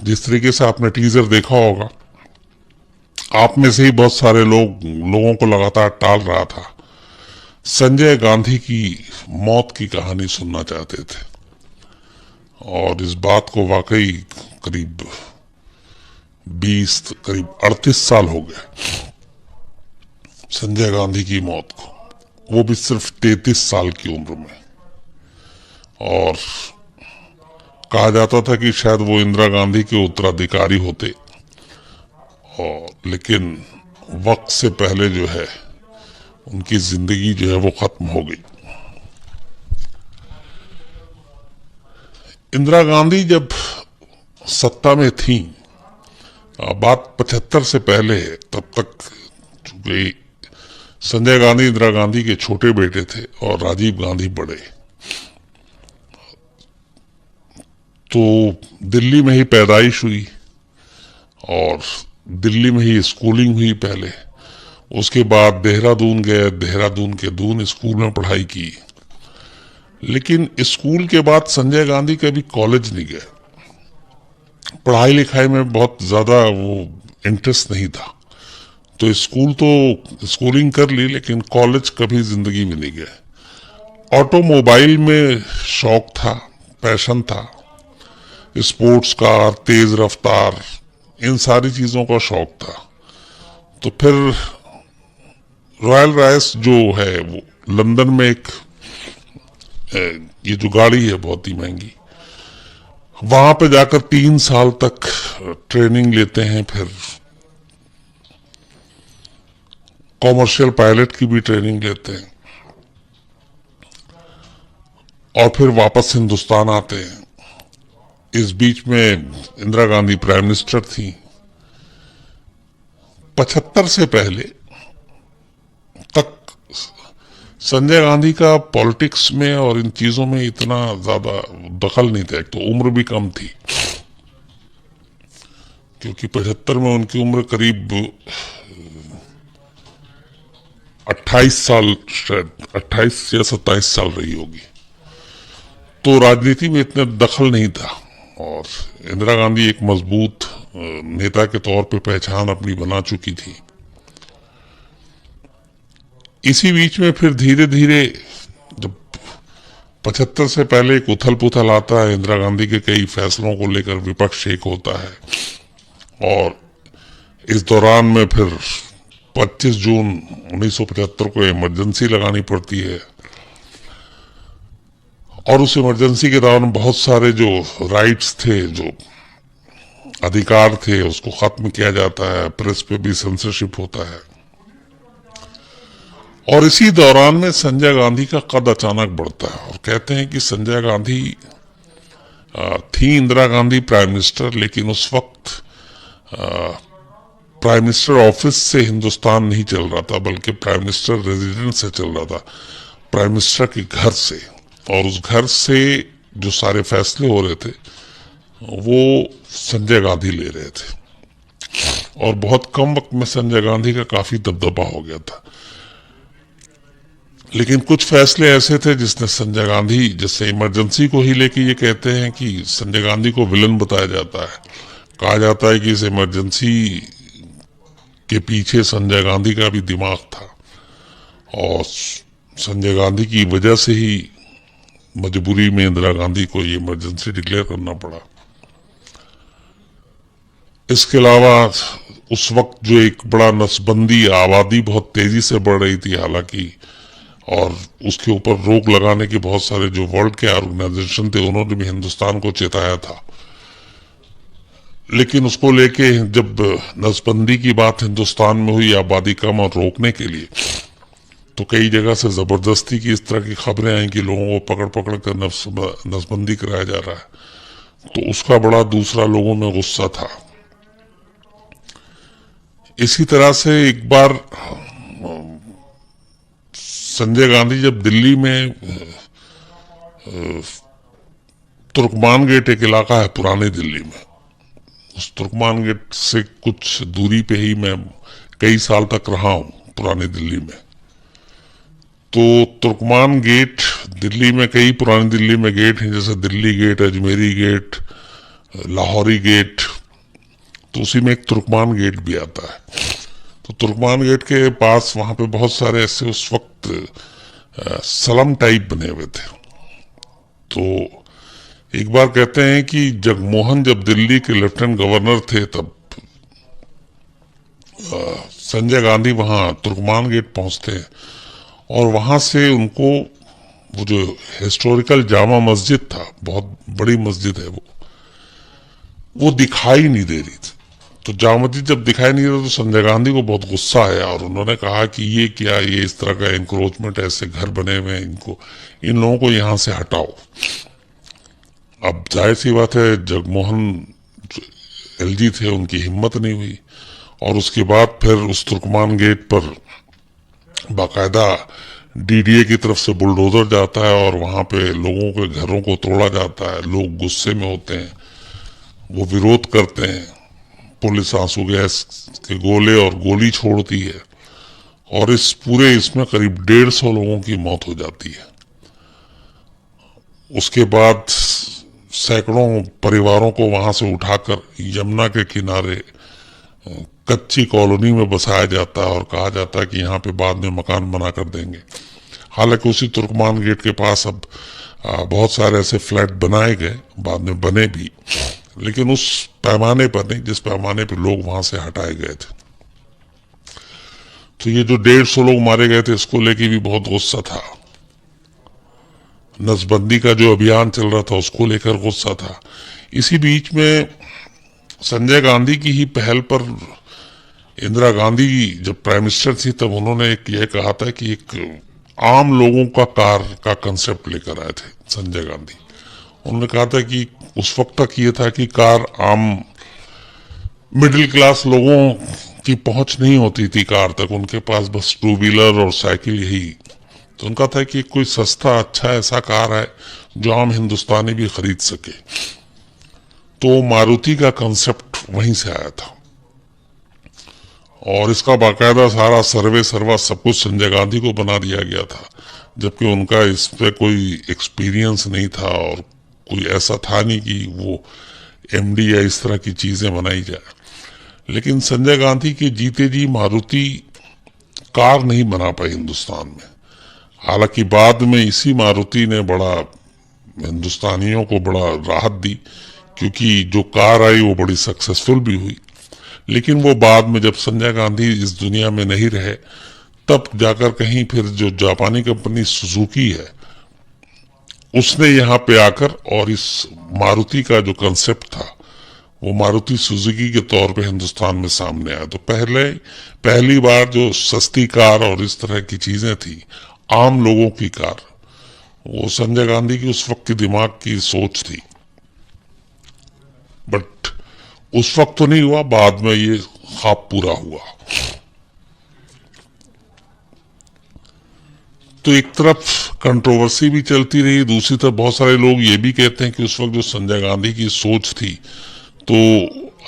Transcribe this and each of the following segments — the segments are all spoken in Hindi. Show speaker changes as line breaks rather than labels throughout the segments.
जिस तरीके से आपने टीजर देखा होगा, आप में से ही बहुत सारे लोगों को लगातार टाल रहा था, संजय गांधी की मौत की कहानी सुनना चाहते थे। और इस बात को वाकई करीब 38 साल हो गए संजय गांधी की मौत को, वो भी सिर्फ 33 साल की उम्र में। और कहा जाता था कि शायद वो इंदिरा गांधी के उत्तराधिकारी होते, और लेकिन वक्त से पहले जो है उनकी जिंदगी जो है वो खत्म हो गई। इंदिरा गांधी जब सत्ता में थी, बात 75 से पहले है, तब तक चूंकि संजय गांधी इंदिरा गांधी के छोटे बेटे थे और राजीव गांधी बड़े, तो दिल्ली में ही पैदाइश हुई और दिल्ली में ही स्कूलिंग हुई पहले। उसके बाद देहरादून गए, देहरादून के दून स्कूल में पढ़ाई की। लेकिन स्कूल के बाद संजय गांधी कभी कॉलेज नहीं गए, पढ़ाई लिखाई में बहुत ज्यादा वो इंटरेस्ट नहीं था, तो स्कूलिंग कर ली, लेकिन कॉलेज कभी जिंदगी में नहीं गए। ऑटोमोबाइल में शौक था, पैशन था, स्पोर्ट्स कार, तेज रफ्तार, इन सारी चीजों का शौक था। तो फिर रॉयल राइस जो है वो लंदन में एक ये जो गाड़ी है बहुत ही महंगी, वहां पे जाकर 3 साल तक ट्रेनिंग लेते हैं, फिर कॉमर्शियल पायलट की भी ट्रेनिंग लेते हैं, और फिर वापस हिंदुस्तान आते हैं। इस बीच में इंदिरा गांधी प्राइम मिनिस्टर थी। 75 से पहले तक संजय गांधी का पॉलिटिक्स में और इन चीजों में इतना ज्यादा दखल नहीं था। एक तो उम्र भी कम थी, क्योंकि 75 में उनकी उम्र करीब 28 साल, शायद 28 या 27 साल रही होगी। तो राजनीति में इतना दखल नहीं था, और इंदिरा गांधी एक मजबूत नेता के तौर पे पहचान अपनी बना चुकी थी। इसी बीच में फिर धीरे धीरे जब 75 से पहले एक उथल पुथल आता है, इंदिरा गांधी के कई फैसलों को लेकर विपक्ष एक होता है, और इस दौरान में फिर 25 जून 1975 को इमरजेंसी लगानी पड़ती है, और उस इमरजेंसी के दौरान बहुत सारे जो राइट्स थे, जो अधिकार थे, उसको खत्म किया जाता है, प्रेस पे भी सेंसरशिप होता है। और इसी दौरान में संजय गांधी का कद अचानक बढ़ता है, और कहते हैं कि संजय गांधी थी इंदिरा गांधी प्राइम मिनिस्टर, लेकिन उस वक्त प्राइम मिनिस्टर ऑफिस से हिंदुस्तान नहीं चल रहा था, बल्कि प्राइम मिनिस्टर रेजिडेंस से चल रहा था, प्राइम मिनिस्टर के घर से। और उस घर से जो सारे फैसले हो रहे थे वो संजय गांधी ले रहे थे, और बहुत कम वक्त में संजय गांधी का काफी दबदबा हो गया था। लेकिन कुछ फैसले ऐसे थे जिसने संजय गांधी, जैसे इमरजेंसी को ही लेके ये कहते हैं कि संजय गांधी को विलन बताया जाता है। कहा जाता है कि इस इमरजेंसी के पीछे संजय गांधी का भी दिमाग था, और संजय गांधी की वजह से ही मजबूरी में इंदिरा गांधी को ये इमरजेंसी डिक्लेयर करना पड़ा। इसके अलावा उस वक्त जो एक बड़ा नसबंदी, आबादी बहुत तेजी से बढ़ रही थी हालांकि, और उसके ऊपर रोक लगाने के बहुत सारे जो वर्ल्ड के ऑर्गेनाइजेशन थे उन्होंने भी हिंदुस्तान को चेताया था। लेकिन उसको लेके जब नसबंदी की बात हिंदुस्तान में हुई आबादी कम और रोकने के लिए, तो कई जगह से जबरदस्ती की इस तरह की खबरें आई कि लोगों को पकड़ पकड़ कर नसबंदी कराया जा रहा है। तो उसका बड़ा दूसरा लोगों में गुस्सा था। इसी तरह से एक बार संजय गांधी जब दिल्ली में तुर्कमान गेट एक इलाका है पुरानी दिल्ली में, उस तुर्कमान गेट से कुछ दूरी पे ही मैं कई साल तक रहा हूं पुरानी दिल्ली में। तो तुर्कमान गेट, दिल्ली में कई पुरानी दिल्ली में गेट हैं, जैसे Delhi gate, Ajmeri gate, Lahori gate, तो उसी में एक तुर्कमान गेट भी आता है। तो तुर्कमान गेट के पास वहां पे बहुत सारे ऐसे उस वक्त सलम टाइप बने हुए थे। तो एक बार कहते हैं कि जगमोहन जब दिल्ली के लेफ्टिनेंट गवर्नर थे, तब संजय गांधी वहां तुर्कमान गेट पहुंचते हैं और वहां से उनको वो जो हिस्टोरिकल जामा मस्जिद था, बहुत बड़ी मस्जिद है वो दिखाई नहीं दे रही थी। तो जामा मस्जिद जब दिखाई नहीं दे रहा तो संजय गांधी को बहुत गुस्सा आया और उन्होंने कहा कि ये क्या, ये इस तरह का एंक्रोचमेंट, ऐसे घर बने हुए हैं, इन लोगों को यहां से हटाओ। अब जाहिर सी बात है, जगमोहन एलजी थे, उनकी हिम्मत नहीं हुई और उसके बाद फिर उस तुर्कमान गेट पर बाकायदा डीडीए की तरफ से बुलडोजर जाता है और वहां पे लोगों के घरों को तोड़ा जाता है। लोग गुस्से में होते हैं, वो विरोध करते हैं, पुलिस आंसू गैस के गोले और गोली छोड़ती है और इसमें करीब 150 लोगों की मौत हो जाती है। उसके बाद सैकड़ों परिवारों को वहां से उठाकर यमुना के किनारे कच्ची कॉलोनी में बसाया जाता है और कहा जाता है कि यहाँ पे बाद में मकान बना कर देंगे। हालांकि उसी तुर्कमान गेट के पास अब बहुत सारे ऐसे फ्लैट बनाए गए, बाद में बने भी, लेकिन उस पैमाने पर नहीं जिस पैमाने पर लोग वहां से हटाए गए थे। तो ये जो 150 लोग मारे गए थे, इसको लेके भी बहुत गुस्सा था। नसबंदी का जो अभियान चल रहा था, उसको लेकर गुस्सा था। इसी बीच में संजय गांधी की ही पहल पर इंदिरा गांधी जब प्राइम मिनिस्टर थी, तब उन्होंने ये कहा था कि एक आम लोगों का कार का कंसेप्ट लेकर आए थे संजय गांधी। उन्होंने कहा था कि उस वक्त तक ये था कि कार आम मिडिल क्लास लोगों की पहुंच नहीं होती थी कार तक, उनके पास बस 2 व्हीलर और साइकिल यही। तो उनका था कि कोई सस्ता अच्छा ऐसा कार है जो आम हिंदुस्तानी भी खरीद सके। तो मारुति का कंसेप्ट वहीं से आया था और इसका बाकायदा सारा सर्वे सर्वा सब कुछ संजय गांधी को बना दिया गया था, जबकि उनका इस पे कोई एक्सपीरियंस नहीं था और कोई ऐसा था नहीं कि वो एमडी या इस तरह की चीजें बनाई जाए। लेकिन संजय गांधी के जीते जी मारुति कार नहीं बना पाई हिंदुस्तान में। हालांकि बाद में इसी मारुति ने बड़ा हिंदुस्तानियों को बड़ा राहत दी, क्योंकि जो कार आई वो बड़ी सक्सेसफुल भी हुई। लेकिन वो बाद में जब संजय गांधी इस दुनिया में नहीं रहे, तब जाकर कहीं फिर जो जापानी कंपनी सुजुकी है, उसने यहाँ पे आकर और इस मारुति का जो कंसेप्ट था वो मारुति सुजुकी के तौर पे हिंदुस्तान में सामने आया। तो पहली बार जो सस्ती कार और इस तरह की चीजें थी, आम लोगों की कार, वो संजय गांधी की उस वक्त की दिमाग की सोच थी। बट उस वक्त तो नहीं हुआ, बाद में ये ख्वाब पूरा हुआ। तो एक तरफ कंट्रोवर्सी भी चलती रही, दूसरी तरफ बहुत सारे लोग ये भी कहते हैं कि उस वक्त जो संजय गांधी की सोच थी, तो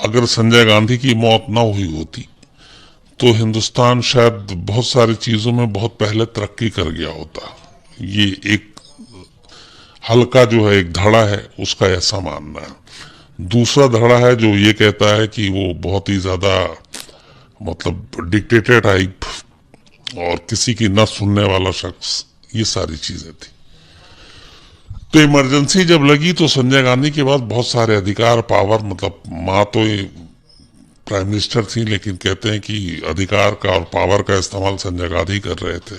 अगर संजय गांधी की मौत ना हुई होती तो हिंदुस्तान शायद बहुत सारी चीजों में बहुत पहले तरक्की कर गया होता। ये एक हल्का जो है एक धड़ा है उसका ऐसा मानना है। दूसरा धड़ा है जो ये कहता है कि वो बहुत ही ज्यादा मतलब डिक्टेटर टाइप और किसी की न सुनने वाला शख्स, ये सारी चीजें थी। तो इमरजेंसी जब लगी तो संजय गांधी के पास बहुत सारे अधिकार, पावर, मतलब माँ तो प्राइम मिनिस्टर थी, लेकिन कहते हैं कि अधिकार का और पावर का इस्तेमाल संजय गांधी कर रहे थे।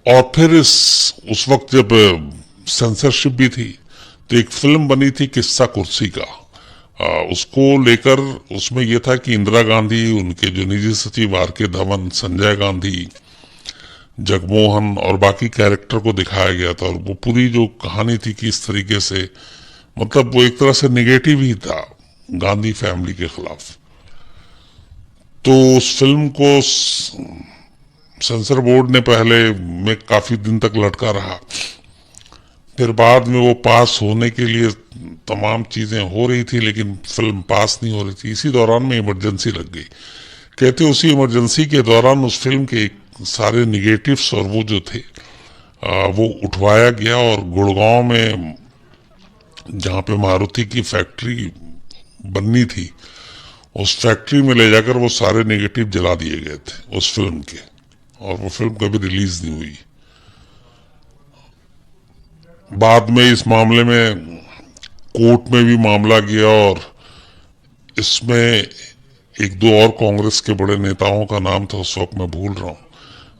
और फिर उस वक्त जब सेंसरशिप भी थी, तो एक फिल्म बनी थी किस्सा कुर्सी का, उसको लेकर उसमें यह था कि इंदिरा गांधी, उनके जो निजी सचिव आर.के. धवन, संजय गांधी, जगमोहन और बाकी कैरेक्टर को दिखाया गया था। और वो पूरी जो कहानी थी कि इस तरीके से, मतलब वो एक तरह से निगेटिव ही था गांधी फैमिली के खिलाफ। तो उस फिल्म को सेंसर बोर्ड ने पहले में काफी दिन तक लटका रहा, फिर बाद में वो पास होने के लिए तमाम चीजें हो रही थी, लेकिन फिल्म पास नहीं हो रही थी। इसी दौरान में इमरजेंसी लग गई। कहते उसी इमरजेंसी के दौरान उस फिल्म के सारे निगेटिव्स और वो जो थे वो उठवाया गया और गुड़गांव में जहां पे मारुति की फैक्ट्री बननी थी, उस फैक्ट्री में ले जाकर वो सारे नेगेटिव जला दिए गए थे उस फिल्म के, और वो फिल्म कभी रिलीज नहीं हुई। बाद में इस मामले में कोर्ट में भी मामला गया, और इसमें एक दो और कांग्रेस के बड़े नेताओं का नाम था, उस वक्त मैं भूल रहा हूं,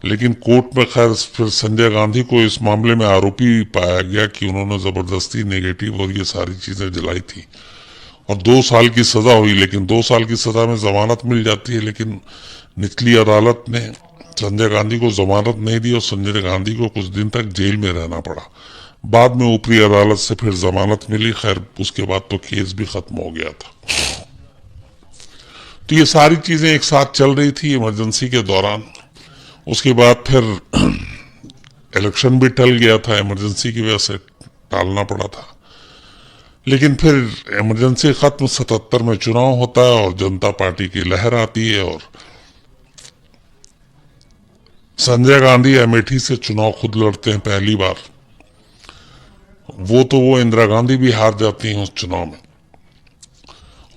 लेकिन कोर्ट में खैर फिर संजय गांधी को इस मामले में आरोपी पाया गया कि उन्होंने जबरदस्ती नेगेटिव और ये सारी चीजें जलाई थी, और 2 साल की सजा हुई। लेकिन 2 साल की सजा में जमानत मिल जाती है, लेकिन निचली अदालत ने संजय गांधी को जमानत नहीं दी और संजय गांधी को कुछ दिन तक जेल में रहना पड़ा। बाद में ऊपरी अदालत से फिर जमानत मिली, खैर उसके बाद तो केस भी खत्म हो गया था। तो ये सारी चीजें एक साथ चल रही थी इमरजेंसी के दौरान। उसके बाद फिर इलेक्शन भी टल गया था, इमरजेंसी की वजह से टालना पड़ा था। लेकिन फिर इमरजेंसी खत्म, 77 में चुनाव होता है और जनता पार्टी की लहर आती है, और संजय गांधी अमेठी से चुनाव खुद लड़ते हैं पहली बार। वो इंदिरा गांधी भी हार जाती हैं उस चुनाव में,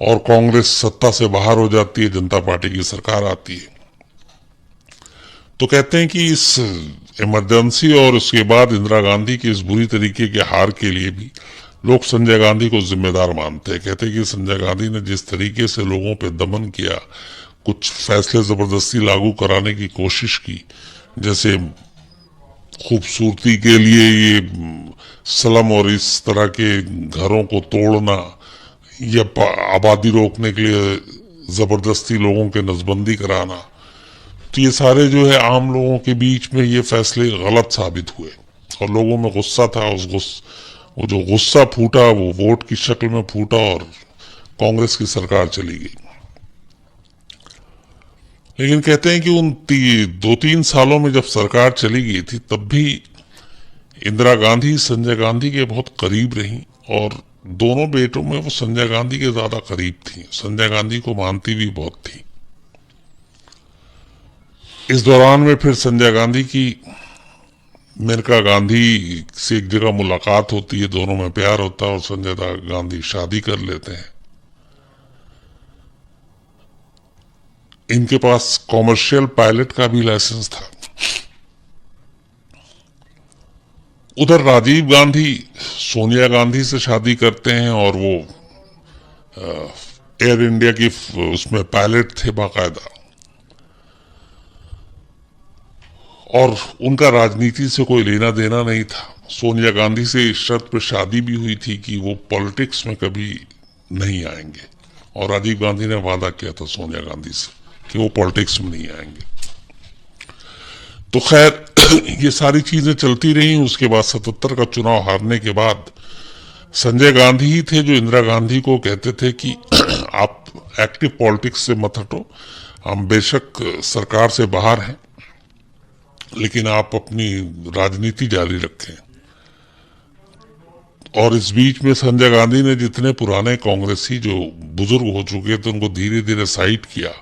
और कांग्रेस सत्ता से बाहर हो जाती है, जनता पार्टी की सरकार आती है। तो कहते हैं कि इस इमरजेंसी और उसके बाद इंदिरा गांधी की इस बुरी तरीके के हार के लिए भी लोग संजय गांधी को जिम्मेदार मानते हैं। कहते हैं कि संजय गांधी ने जिस तरीके से लोगों पे दमन किया, कुछ फैसले जबरदस्ती लागू कराने की कोशिश की, जैसे खूबसूरती के लिए ये स्लम और इस तरह के घरों को तोड़ना, या आबादी रोकने के लिए जबरदस्ती लोगों के नसबंदी कराना, तो ये सारे जो है आम लोगों के बीच में ये फैसले गलत साबित हुए, और लोगों में गुस्सा था। वो जो गुस्सा फूटा वो वोट की शक्ल में फूटा, और कांग्रेस की सरकार चली गई। लेकिन कहते हैं कि उन 2-3 सालों में जब सरकार चली गई थी, तब भी इंदिरा गांधी संजय गांधी के बहुत करीब रही, और दोनों बेटों में वो संजय गांधी के ज्यादा करीब थी, संजय गांधी को मानती भी बहुत थी। इस दौरान में फिर संजय गांधी की मेनका गांधी से एक जगह मुलाकात होती है, दोनों में प्यार होता है, और संजय गांधी शादी कर लेते हैं। इनके पास कॉमर्शियल पायलट का भी लाइसेंस था। उधर राजीव गांधी सोनिया गांधी से शादी करते हैं, और वो एयर इंडिया की उसमें पायलट थे बाकायदा, और उनका राजनीति से कोई लेना देना नहीं था। सोनिया गांधी से इस शर्त पर शादी भी हुई थी कि वो पॉलिटिक्स में कभी नहीं आएंगे, और राजीव गांधी ने वादा किया था सोनिया गांधी से कि वो पॉलिटिक्स में नहीं आएंगे। तो खैर ये सारी चीजें चलती रही। उसके बाद 77 का चुनाव हारने के बाद संजय गांधी ही थे जो इंदिरा गांधी को कहते थे कि आप एक्टिव पॉलिटिक्स से मत हटो, हम बेशक सरकार से बाहर हैं, लेकिन आप अपनी राजनीति जारी रखें। और इस बीच में संजय गांधी ने जितने पुराने कांग्रेसी जो बुजुर्ग हो चुके थे उनको धीरे धीरे साइड किया,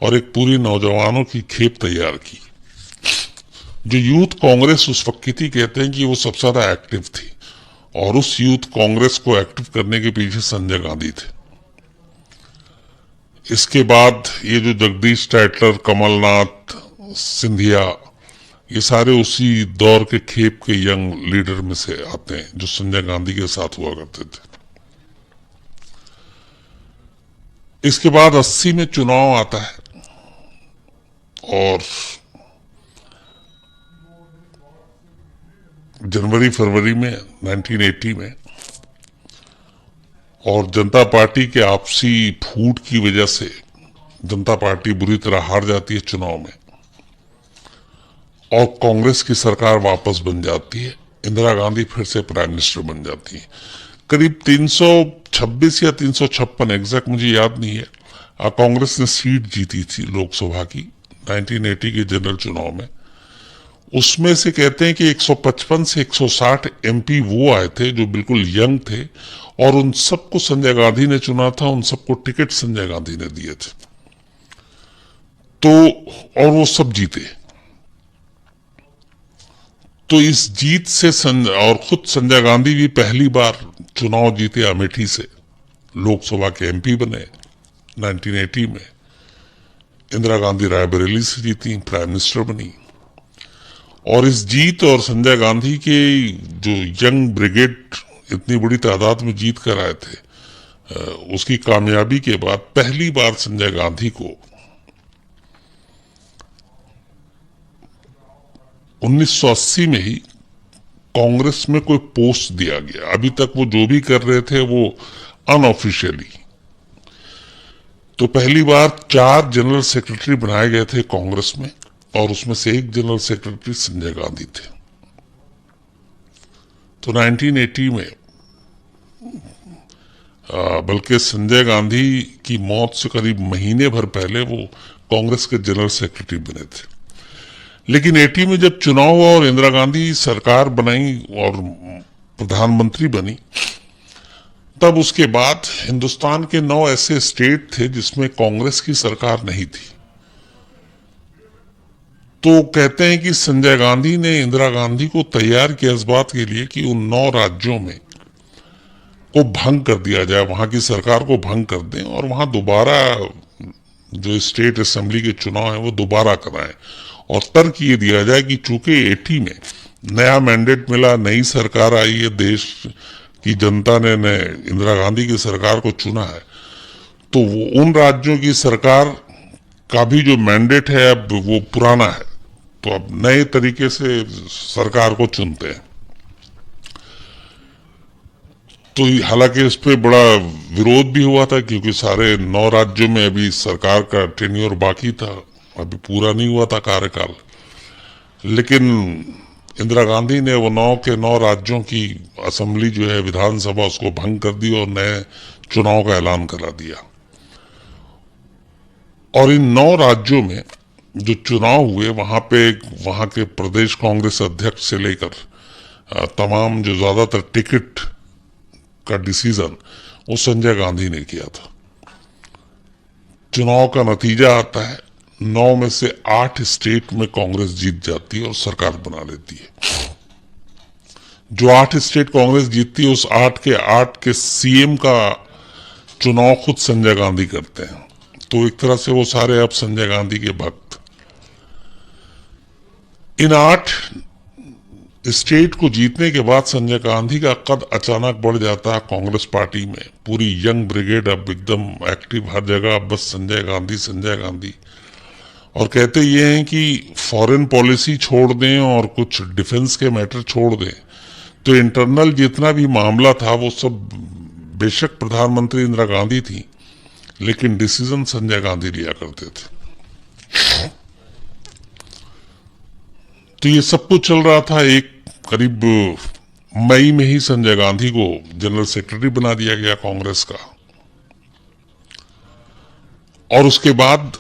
और एक पूरी नौजवानों की खेप तैयार की। जो यूथ कांग्रेस उस वक्त की थी, कहते हैं कि वो सबसे ज्यादा एक्टिव थी, और उस यूथ कांग्रेस को एक्टिव करने के पीछे संजय गांधी थे। इसके बाद ये जो जगदीश टाइटलर, कमलनाथ, सिंधिया, ये सारे उसी दौर के खेप के यंग लीडर में से आते हैं जो संजय गांधी के साथ हुआ करते थे। इसके बाद 80 में चुनाव आता है, और जनवरी फरवरी में 1980 में, और जनता पार्टी के आपसी फूट की वजह से जनता पार्टी बुरी तरह हार जाती है चुनाव में, और कांग्रेस की सरकार वापस बन जाती है। इंदिरा गांधी फिर से प्राइम मिनिस्टर बन जाती है। करीब 326 या 356, एग्जैक्ट मुझे याद नहीं है, कांग्रेस ने सीट जीती थी लोकसभा की 1980 के जनरल चुनाव में। उसमें से कहते हैं कि 155 से 160 एमपी वो आए थे जो बिल्कुल यंग थे, और उन सबको संजय गांधी ने चुना था, उन सबको टिकट संजय गांधी ने दिए थे। तो और वो सब जीते। तो इस जीत से और खुद संजय गांधी भी पहली बार चुनाव जीते अमेठी से, लोकसभा के एमपी बने 1980 में। इंदिरा गांधी रायबरेली से जीती, प्राइम मिनिस्टर बनी। और इस जीत और संजय गांधी के जो यंग ब्रिगेड इतनी बड़ी तादाद में जीत कर आए थे, उसकी कामयाबी के बाद पहली बार संजय गांधी को 1980 में ही कांग्रेस में कोई पोस्ट दिया गया। अभी तक वो जो भी कर रहे थे वो अनऑफिशियली। तो पहली बार 4 जनरल सेक्रेटरी बनाए गए थे कांग्रेस में, और उसमें से एक जनरल सेक्रेटरी संजय गांधी थे। तो 1980 में बल्कि संजय गांधी की मौत से करीब महीने भर पहले वो कांग्रेस के जनरल सेक्रेटरी बने थे। लेकिन 80 में जब चुनाव हुआ और इंदिरा गांधी सरकार बनाई और प्रधानमंत्री बनी, तब उसके बाद हिंदुस्तान के 9 ऐसे स्टेट थे जिसमें कांग्रेस की सरकार नहीं थी। तो कहते हैं कि संजय गांधी ने इंदिरा गांधी को तैयार किया इस बात के लिए कि उन 9 राज्यों में को भंग कर दिया जाए, वहां की सरकार को भंग कर दें और वहां दोबारा जो स्टेट असेंबली के चुनाव है वो दोबारा कराएं। और तर्क ये दिया जाए कि चूंकि 80 में नया मैंडेट मिला, नई सरकार आई है, देश की जनता ने इंदिरा गांधी की सरकार को चुना है, तो उन राज्यों की सरकार का भी जो मैंडेट है अब वो पुराना है, तो अब नए तरीके से सरकार को चुनते हैं। तो हालांकि इस पे बड़ा विरोध भी हुआ था, क्योंकि सारे 9 राज्यों में अभी सरकार का टेन्योर बाकी था, अभी पूरा नहीं हुआ था कार्यकाल। लेकिन इंदिरा गांधी ने वो 9 के 9 राज्यों की असेंबली जो है, विधानसभा, उसको भंग कर दी और नए चुनाव का ऐलान करा दिया। और इन 9 राज्यों में जो चुनाव हुए, वहां के प्रदेश कांग्रेस अध्यक्ष से लेकर तमाम जो ज्यादातर टिकट का डिसीजन वो संजय गांधी ने किया था। चुनाव का नतीजा आता है, 9 में से 8 स्टेट में कांग्रेस जीत जाती है और सरकार बना लेती है। जो 8 स्टेट कांग्रेस जीतती है, उस 8 के सीएम का चुनाव खुद संजय गांधी करते हैं। तो एक तरह से वो सारे अब संजय गांधी के भक्त। इन 8 स्टेट को जीतने के बाद संजय गांधी का कद अचानक बढ़ जाता है कांग्रेस पार्टी में। पूरी यंग ब्रिगेड अब एकदम एक्टिव, हर जगह बस संजय गांधी संजय गांधी। और कहते ये हैं कि फॉरेन पॉलिसी छोड़ दें और कुछ डिफेंस के मैटर छोड़ दें, तो इंटरनल जितना भी मामला था वो सब, बेशक प्रधानमंत्री इंदिरा गांधी थी, लेकिन डिसीजन संजय गांधी लिया करते थे। तो ये सब कुछ चल रहा था। एक करीब मई में ही संजय गांधी को जनरल सेक्रेटरी बना दिया गया कांग्रेस का। और उसके बाद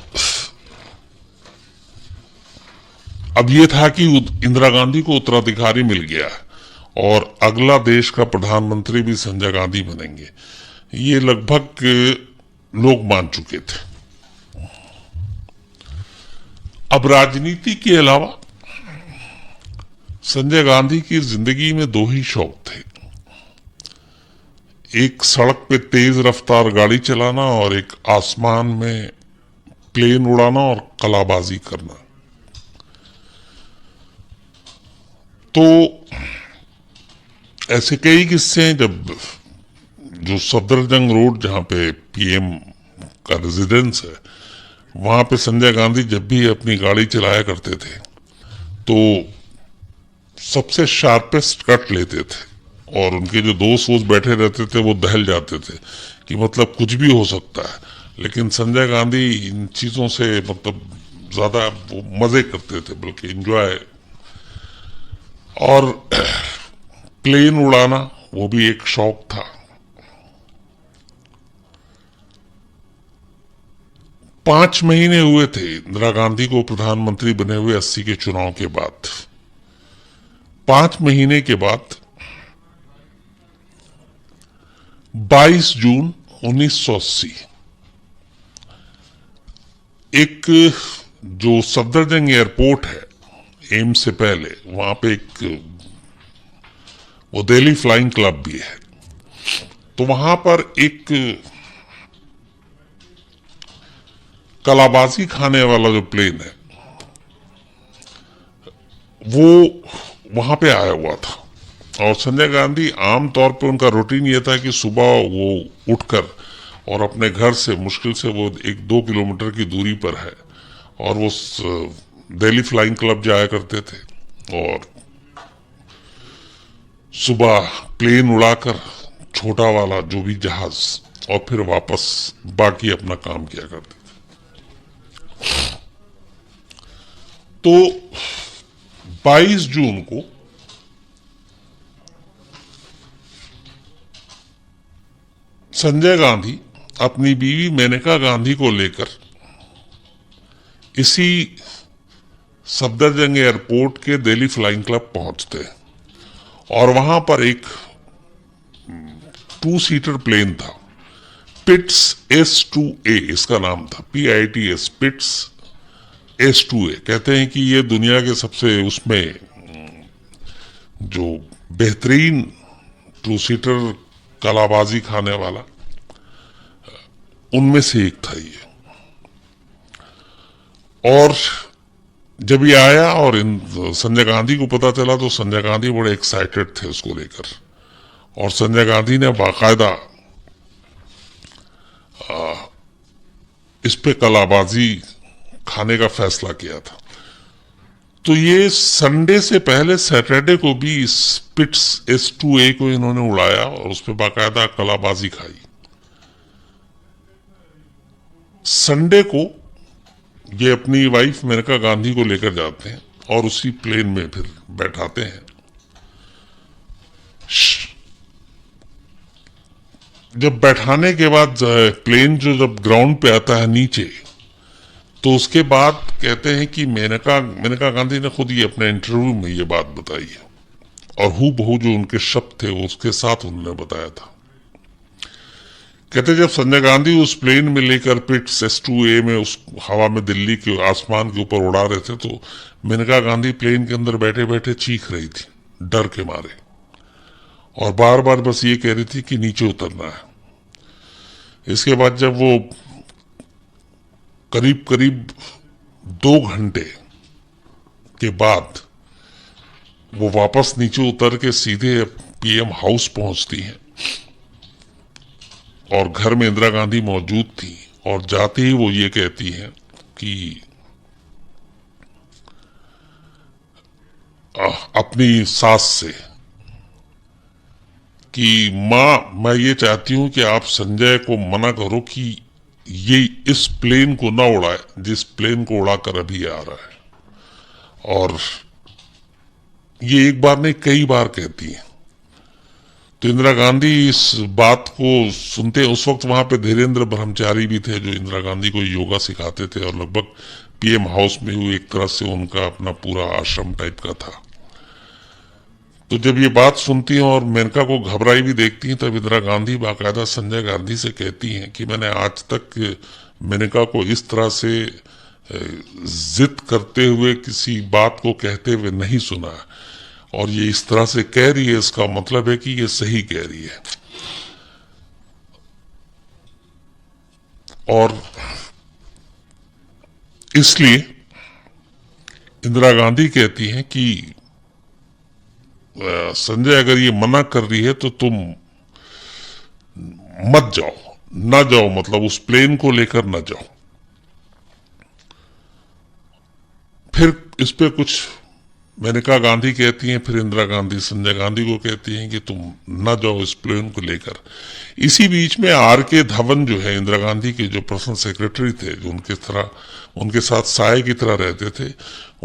अब ये था कि इंदिरा गांधी को उत्तराधिकारी मिल गया और अगला देश का प्रधानमंत्री भी संजय गांधी बनेंगे, ये लगभग लोग मान चुके थे। अब राजनीति के अलावा संजय गांधी की जिंदगी में 2 ही शौक थे, एक सड़क पे तेज रफ्तार गाड़ी चलाना और एक आसमान में प्लेन उड़ाना और कलाबाजी करना। तो ऐसे कई किस्से हैं, जब जो सफदरजंग रोड जहां पे पीएम का रेजिडेंस है, वहां पे संजय गांधी जब भी अपनी गाड़ी चलाया करते थे तो सबसे शार्पेस्ट कट लेते थे और उनके जो दोस्त बैठे रहते थे वो दहल जाते थे कि मतलब कुछ भी हो सकता है। लेकिन संजय गांधी इन चीजों से मतलब ज्यादा वो मजे करते थे, बल्कि एंजॉय। और प्लेन उड़ाना वो भी एक शौक था। पांच महीने हुए थे इंदिरा गांधी को प्रधानमंत्री बने हुए 80 के चुनाव के बाद। 5 महीने के बाद 22 जून 1980 एक जो सफदरजंग एयरपोर्ट है, एम्स से पहले वहां पे एक वो दिल्ली फ्लाइंग क्लब भी है। तो वहां पर एक कलाबाजी खाने वाला जो प्लेन है वो वहां पे आया हुआ था। और संजय गांधी आमतौर पे उनका रूटीन ये था कि सुबह वो उठकर और अपने घर से मुश्किल से वो 1-2 किलोमीटर की दूरी पर है और वो दिल्ली फ्लाइंग क्लब जाया करते थे और सुबह प्लेन उड़ाकर छोटा वाला जो भी जहाज और फिर वापस बाकी अपना काम किया करते थे। तो 22 जून को संजय गांधी अपनी बीवी मेनका गांधी को लेकर इसी सफदरजंग एयरपोर्ट के दिल्ली फ्लाइंग क्लब पहुंचते हैं और वहां पर एक 2 सीटर प्लेन था, पिट्स S2A इसका नाम था, PITS, पिट्स S2A। कहते हैं कि ये दुनिया के सबसे उसमें जो बेहतरीन 2 सीटर कलाबाजी खाने वाला उनमें से एक था ये। और जब ये आया और संजय गांधी को पता चला तो संजय गांधी बड़े एक्साइटेड थे उसको लेकर और संजय गांधी ने बाकायदा इस पे कलाबाजी खाने का फैसला किया था। तो ये संडे से पहले सैटरडे को भी इस पिट्स S2A को इन्होंने उड़ाया और उस पे बाकायदा कलाबाजी खाई। संडे को ये अपनी वाइफ मेनका गांधी को लेकर जाते हैं और उसी प्लेन में फिर बैठाते हैं। जब बैठाने के बाद प्लेन जो जब ग्राउंड पे आता है नीचे, तो उसके बाद कहते हैं कि मेनका गांधी ने खुद ये अपने इंटरव्यू में ये बात बताई है और हूबहू जो उनके शब्द थे उसके साथ उन्होंने बताया था। कहते जब संजय गांधी उस प्लेन में लेकर पिट्स S2A में उस हवा में दिल्ली के आसमान के ऊपर उड़ा रहे थे तो मेनका गांधी प्लेन के अंदर बैठे बैठे चीख रही थी डर के मारे और बार बार बस ये कह रही थी कि नीचे उतरना है। इसके बाद जब वो करीब करीब 2 घंटे के बाद वो वापस नीचे उतर के सीधे PM हाउस पहुंचती हैं और घर में इंदिरा गांधी मौजूद थी और जाते ही वो ये कहती हैं कि अपनी सास से कि मां मैं ये चाहती हूं कि आप संजय को मना करो कि ये इस प्लेन को ना उड़ाए जिस प्लेन को उड़ाकर अभी आ रहा है। और ये एक बार नहीं कई बार कहती हैं। तो इंदिरा गांधी इस बात को सुनते, उस वक्त वहां पे धीरेन्द्र ब्रह्मचारी भी थे जो इंदिरा गांधी को योगा सिखाते थे और लगभग PM हाउस में हुई एक तरह से उनका अपना पूरा आश्रम टाइप का था। तो जब ये बात सुनती हैं और मेनका को घबराई भी देखती हैं तब इंदिरा गांधी बाकायदा संजय गांधी से कहती हैं कि मैंने आज तक मेनका को इस तरह से जिद करते हुए किसी बात को कहते हुए नहीं सुना और ये इस तरह से कह रही है इसका मतलब है कि ये सही कह रही है। और इसलिए इंदिरा गांधी कहती हैं कि संजय अगर ये मना कर रही है तो तुम मत जाओ, ना जाओ, मतलब उस प्लेन को लेकर ना जाओ। फिर इस पे कुछ मेनका गांधी कहती हैं, फिर इंदिरा गांधी संजय गांधी को कहती हैं कि तुम ना जाओ इस प्लेन को लेकर। इसी बीच में R.K. धवन जो है इंदिरा गांधी के जो पर्सनल सेक्रेटरी थे, जो उनके साथ साये की तरह रहते थे,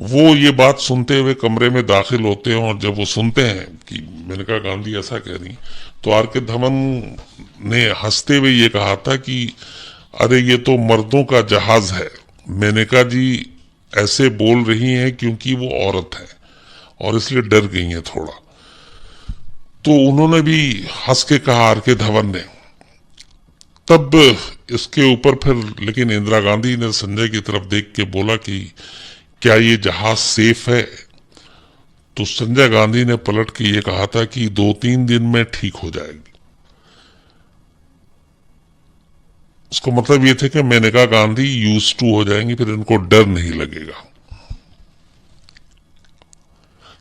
वो ये बात सुनते हुए कमरे में दाखिल होते हैं और जब वो सुनते हैं कि मेनका गांधी ऐसा कह रही तो R.K. धवन ने हंसते हुए ये कहा था कि अरे ये तो मर्दों का जहाज है, मेनका जी ऐसे बोल रही हैं क्योंकि वो औरत है और इसलिए डर गई हैं थोड़ा। तो उन्होंने भी हंस के कहा R.K. धवन ने। तब इसके ऊपर फिर लेकिन इंदिरा गांधी ने संजय की तरफ देख के बोला कि क्या ये जहाज सेफ है? तो संजय गांधी ने पलट के ये कहा था कि 2-3 दिन में ठीक हो जाएगी। उसका मतलब ये थे कि मेनका गांधी यूज टू हो जाएंगी, फिर इनको डर नहीं लगेगा।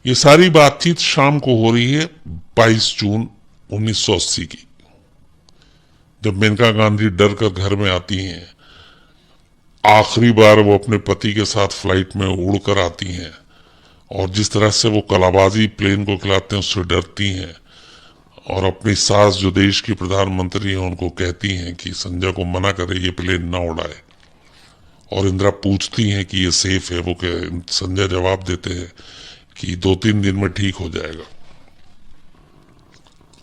ये सारी बातचीत शाम को हो रही है 22 जून 1980 की, जब मेनका गांधी डर कर घर में आती हैं। आखिरी बार वो अपने पति के साथ फ्लाइट में उड़कर आती हैं और जिस तरह से वो कलाबाजी प्लेन को खिलाते हैं उससे डरती हैं और अपनी सास जो देश की प्रधानमंत्री हैं उनको कहती हैं कि संजय को मना करे ये प्लेन ना उड़ाए। और इंदिरा पूछती हैं कि ये सेफ है, वो संजय जवाब देते हैं कि 2-3 दिन में ठीक हो जाएगा।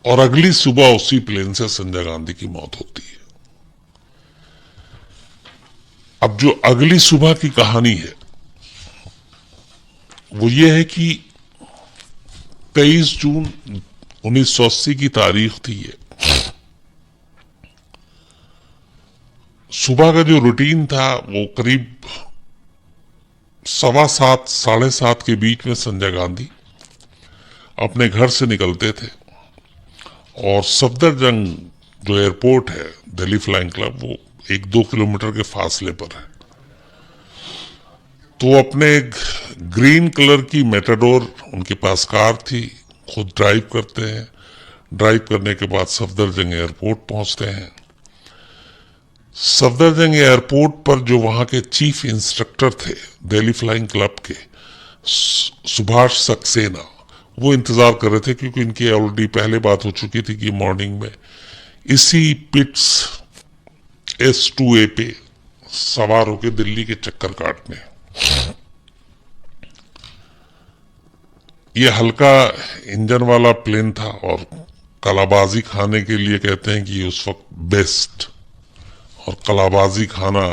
और अगली सुबह उसी प्लेन से संजय गांधी की मौत होती है। अब जो अगली सुबह की कहानी है वो ये है कि 23 जून 1980 की तारीख थी ये। सुबह का जो रूटीन था वो करीब 7:15 7:30 के बीच में संजय गांधी अपने घर से निकलते थे और सफदरजंग जो एयरपोर्ट है दिल्ली फ्लाइंग क्लब वो 1-2 किलोमीटर के फासले पर है। तो अपने ग्रीन कलर की मेटाडोर, उनके पास कार थी, खुद ड्राइव करते हैं। ड्राइव करने के बाद सफदरजंग एयरपोर्ट पहुंचते हैं। सफदरजंग एयरपोर्ट पर जो वहां के चीफ इंस्ट्रक्टर थे दिल्ली फ्लाइंग क्लब के, सुभाष सक्सेना, वो इंतजार कर रहे थे क्योंकि इनकी ऑलरेडी पहले बात हो चुकी थी कि मॉर्निंग में इसी पिट्स S2A पे सवार होकर दिल्ली के चक्कर काटने। ये हल्का इंजन वाला प्लेन था और कलाबाजी खाने के लिए कहते हैं कि उस वक्त बेस्ट, और कलाबाजी खाना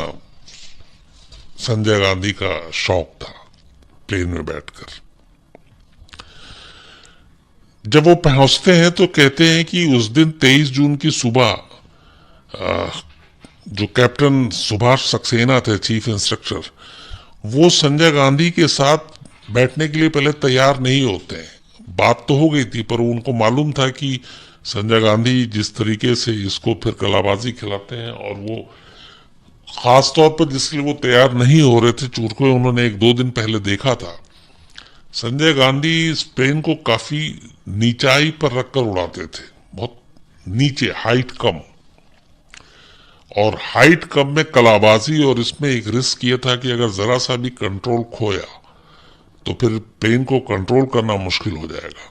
संजय गांधी का शौक था प्लेन में बैठकर। जब वो पहुंचते हैं तो कहते हैं कि उस दिन 23 जून की सुबह जो कैप्टन सुभाष सक्सेना थे चीफ इंस्ट्रक्टर, वो संजय गांधी के साथ बैठने के लिए पहले तैयार नहीं होते हैं। बात तो हो गई थी पर उनको मालूम था कि संजय गांधी जिस तरीके से इसको फिर कलाबाजी खिलाते हैं, और वो खास तौर पर जिसके लिए वो तैयार नहीं हो रहे थे, चूंकि उन्होंने 1-2 दिन पहले देखा था संजय गांधी इस प्लेन को काफी नीचाई पर रखकर उड़ाते थे, बहुत नीचे, हाइट कम, और हाइट कम में कलाबाजी। और इसमें एक रिस्क ये था कि अगर जरा सा भी कंट्रोल खोया तो फिर प्लेन को कंट्रोल करना मुश्किल हो जाएगा।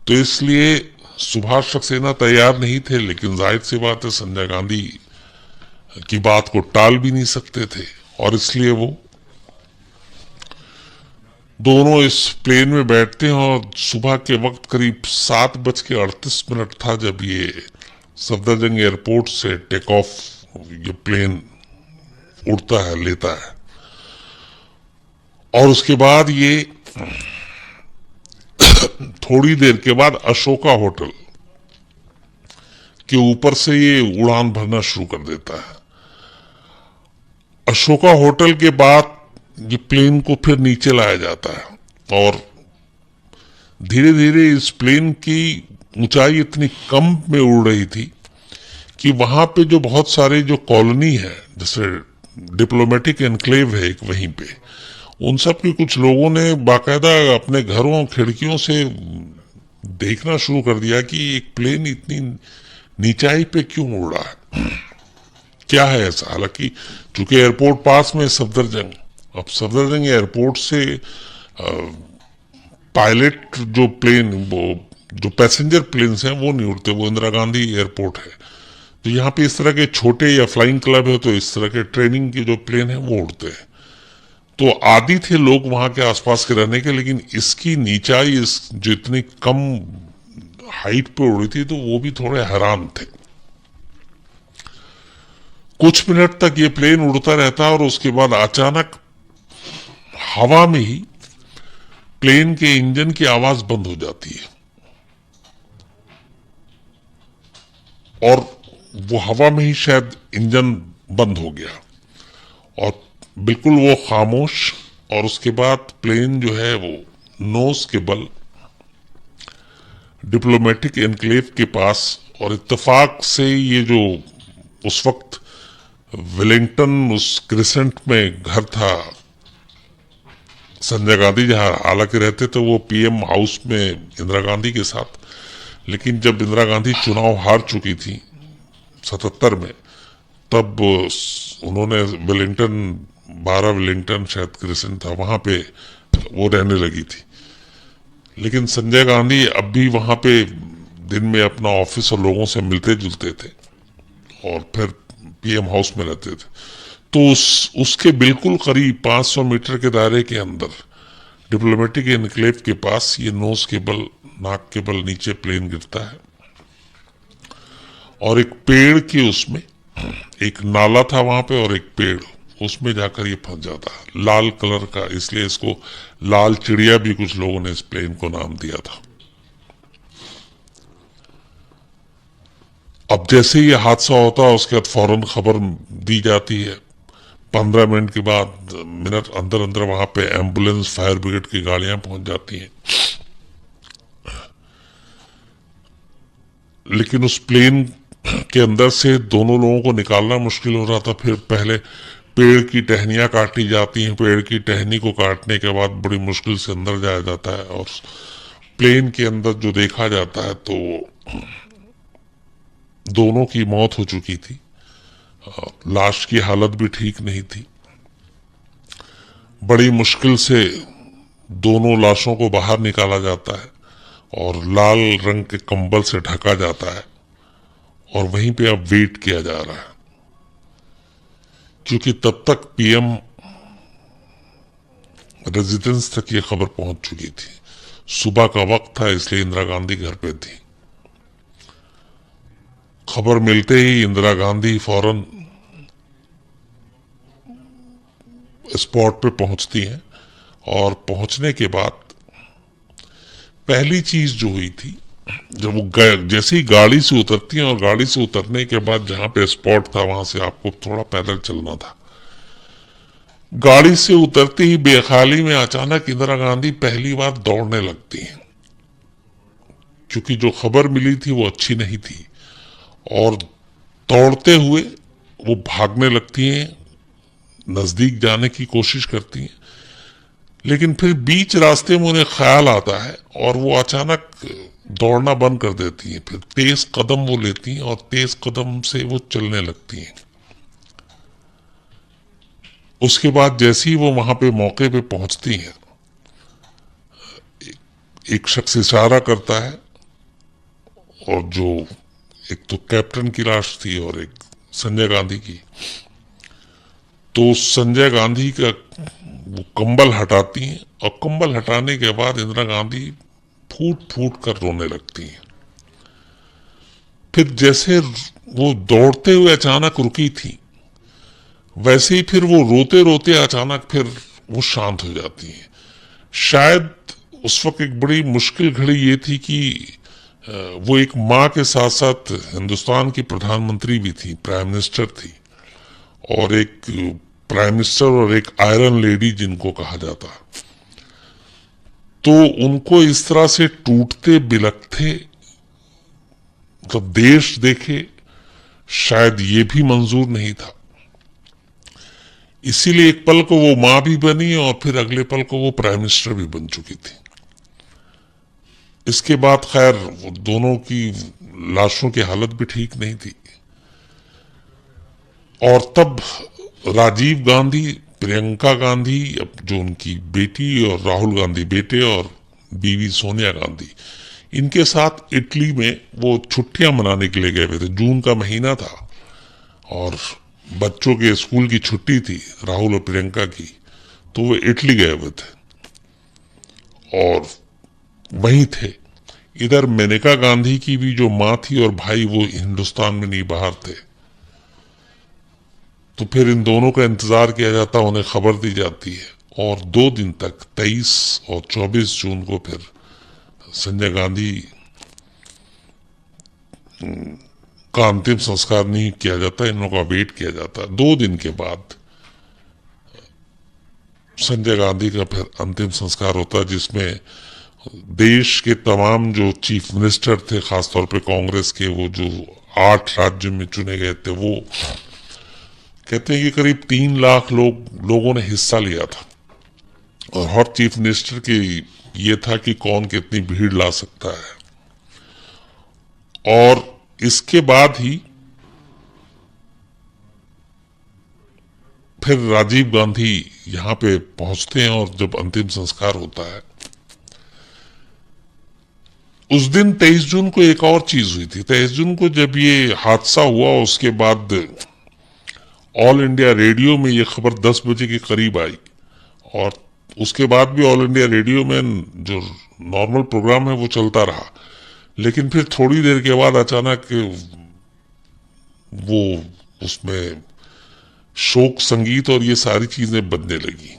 तो इसलिए सुभाष सक्सेना तैयार नहीं थे, लेकिन जाहिर सी बात है संजय गांधी की बात को टाल भी नहीं सकते थे, और इसलिए वो दोनों इस प्लेन में बैठते हैं। और सुबह के वक्त करीब 7:38 था जब ये सफदरजंग एयरपोर्ट से टेक ऑफ ये प्लेन उड़ता है, लेता है। और उसके बाद ये थोड़ी देर के बाद अशोका होटल के ऊपर से ये उड़ान भरना शुरू कर देता है। अशोका होटल के बाद ये प्लेन को फिर नीचे लाया जाता है और धीरे धीरे इस प्लेन की ऊंचाई इतनी कम में उड़ रही थी कि वहां पे जो बहुत सारे जो कॉलोनी है, जैसे डिप्लोमेटिक एनक्लेव है एक वहीं पे, उन सब के कुछ लोगों ने बाकायदा अपने घरों खिड़कियों से देखना शुरू कर दिया कि एक प्लेन इतनी नीचाई पे क्यों उड़ रहा है, क्या है ऐसा। हालांकि चूंकि एयरपोर्ट पास में सफदरजंग, अब सफदरजंग एयरपोर्ट से पायलट जो प्लेन, वो जो पैसेंजर प्लेन्स हैं वो नहीं उड़ते, वो इंदिरा गांधी एयरपोर्ट है। तो यहाँ पे इस तरह के छोटे या फ्लाइंग क्लब है तो इस तरह के ट्रेनिंग के जो प्लेन है वो उड़ते हैं। तो आदी थे लोग वहां के आसपास के रहने के, लेकिन इसकी नीचाई जो इतनी कम हाइट पे उड़ी थी तो वो भी थोड़े हैरान थे। कुछ मिनट तक ये प्लेन उड़ता रहता है और उसके बाद अचानक हवा में ही प्लेन के इंजन की आवाज बंद हो जाती है और वो हवा में ही शायद इंजन बंद हो गया और बिल्कुल वो खामोश, और उसके बाद प्लेन जो है वो नोस के बल डिप्लोमेटिक एनक्लेव के पास, और इत्तेफाक से ये जो उस वक्त वेलिंगटन उस क्रिसेंट में घर था संजय गांधी जहां हालांकि रहते थे वो पीएम हाउस में इंदिरा गांधी के साथ, लेकिन जब इंदिरा गांधी चुनाव हार चुकी थी 77 में, तब उन्होंने वेलिंगटन 12 वेलिंगटन शायद क्रिसेंट था वहां पे वो रहने लगी थी। लेकिन संजय गांधी अब भी वहां पे दिन में अपना ऑफिस और लोगों से मिलते जुलते थे और फिर पीएम हाउस में रहते थे। तो उसके बिल्कुल करीब 500 मीटर के दायरे के अंदर डिप्लोमेटिक एनक्लेव के पास ये नोज के बल, नाक के बल नीचे प्लेन गिरता है और एक पेड़ के उसमें एक नाला था वहां पे और एक पेड़, उसमें जाकर ये फंस जाता है। लाल कलर का, इसलिए इसको लाल चिड़िया भी कुछ लोगों ने इस प्लेन को नाम दिया था। अब जैसे ये हादसा होता है उसके बाद फौरन खबर दी जाती है। 15 मिनट के बाद मिनट अंदर अंदर वहां पे एम्बुलेंस, फायर ब्रिगेड की गाड़ियां पहुंच जाती हैं। लेकिन उस प्लेन के अंदर से दोनों लोगों को निकालना मुश्किल हो रहा था। फिर पहले पेड़ की टहनियां काटी जाती हैं, पेड़ की टहनी को काटने के बाद बड़ी मुश्किल से अंदर जाया जाता है और प्लेन के अंदर जो देखा जाता है तो दोनों की मौत हो चुकी थी। लाश की हालत भी ठीक नहीं थी। बड़ी मुश्किल से दोनों लाशों को बाहर निकाला जाता है और लाल रंग के कंबल से ढका जाता है और वहीं पे अब वेट किया जा रहा है, क्योंकि तब तक पीएम रेजिडेंस तक ये खबर पहुंच चुकी थी। सुबह का वक्त था, इसलिए इंदिरा गांधी घर पे थी। खबर मिलते ही इंदिरा गांधी फौरन स्पॉट पे पहुंचती हैं और पहुंचने के बाद पहली चीज जो हुई थी, जब वो जैसे ही गाड़ी से उतरती हैं और गाड़ी से उतरने के बाद जहां पे स्पॉट था वहां से आपको थोड़ा पैदल चलना था। गाड़ी से उतरते ही बेख्याली में अचानक इंदिरा गांधी पहली बार दौड़ने लगती हैं, क्योंकि जो खबर मिली थी वो अच्छी नहीं थी और दौड़ते हुए वो भागने लगती हैं, नजदीक जाने की कोशिश करती हैं। लेकिन फिर बीच रास्ते में उन्हें ख्याल आता है और वो अचानक दौड़ना बंद कर देती हैं। फिर तेज कदम वो लेती हैं और तेज कदम से वो चलने लगती हैं। उसके बाद जैसे ही वो वहां पे मौके पे पहुंचती हैं, एक शख्स इशारा करता है और जो एक तो कैप्टन की लाश थी और एक संजय गांधी की, तो संजय गांधी का वो कंबल हटाती हैं और कंबल हटाने के बाद इंदिरा गांधी फूट फूट कर रोने लगती हैं। फिर जैसे वो दौड़ते हुए अचानक रुकी थी, वैसे ही फिर वो रोते रोते अचानक फिर वो शांत हो जाती हैं। शायद उस वक्त एक बड़ी मुश्किल घड़ी ये थी कि वो एक माँ के साथ साथ हिंदुस्तान की प्रधानमंत्री भी थी, प्राइम मिनिस्टर थी, और एक प्राइम मिनिस्टर और एक आयरन लेडी जिनको कहा जाता। तो उनको इस तरह से टूटते बिलखते मतलब देश देखे, शायद ये भी मंजूर नहीं था। इसीलिए एक पल को वो मां भी बनी और फिर अगले पल को वो प्राइम मिनिस्टर भी बन चुकी थी। इसके बाद खैर दोनों की लाशों की हालत भी ठीक नहीं थी और तब राजीव गांधी, प्रियंका गांधी जो उनकी बेटी, और राहुल गांधी बेटे, और बीवी सोनिया गांधी, इनके साथ इटली में वो छुट्टियां मनाने के लिए गए हुए थे। जून का महीना था और बच्चों के स्कूल की छुट्टी थी, राहुल और प्रियंका की, तो वो इटली गए हुए थे और वहीं थे। इधर मेनका गांधी की भी जो मां थी और भाई वो हिंदुस्तान में नहीं बाहर थे। तो फिर इन दोनों का इंतजार किया जाता, उन्हें खबर दी जाती है और 2 दिन तक 23 और 24 जून को फिर संजय गांधी का अंतिम संस्कार नहीं किया जाता, इन लोगों का वेट किया जाता। 2 दिन के बाद संजय गांधी का फिर अंतिम संस्कार होता है, जिसमें देश के तमाम जो चीफ मिनिस्टर थे, खासतौर पे कांग्रेस के, वो जो 8 राज्य में चुने गए थे, वो कहते हैं कि करीब 3 लाख लोगों ने हिस्सा लिया था। और हर चीफ मिनिस्टर की ये था कि कौन कितनी भीड़ ला सकता है। और इसके बाद ही फिर राजीव गांधी यहां पे पहुंचते हैं, और जब अंतिम संस्कार होता है उस दिन 23 जून को एक और चीज हुई थी। 23 जून को जब ये हादसा हुआ, उसके बाद ऑल इंडिया रेडियो में ये खबर 10 बजे के करीब आई, और उसके बाद भी ऑल इंडिया रेडियो में जो नॉर्मल प्रोग्राम है वो चलता रहा। लेकिन फिर थोड़ी देर के बाद अचानक वो उसमें शोक संगीत और ये सारी चीजें बनने लगी।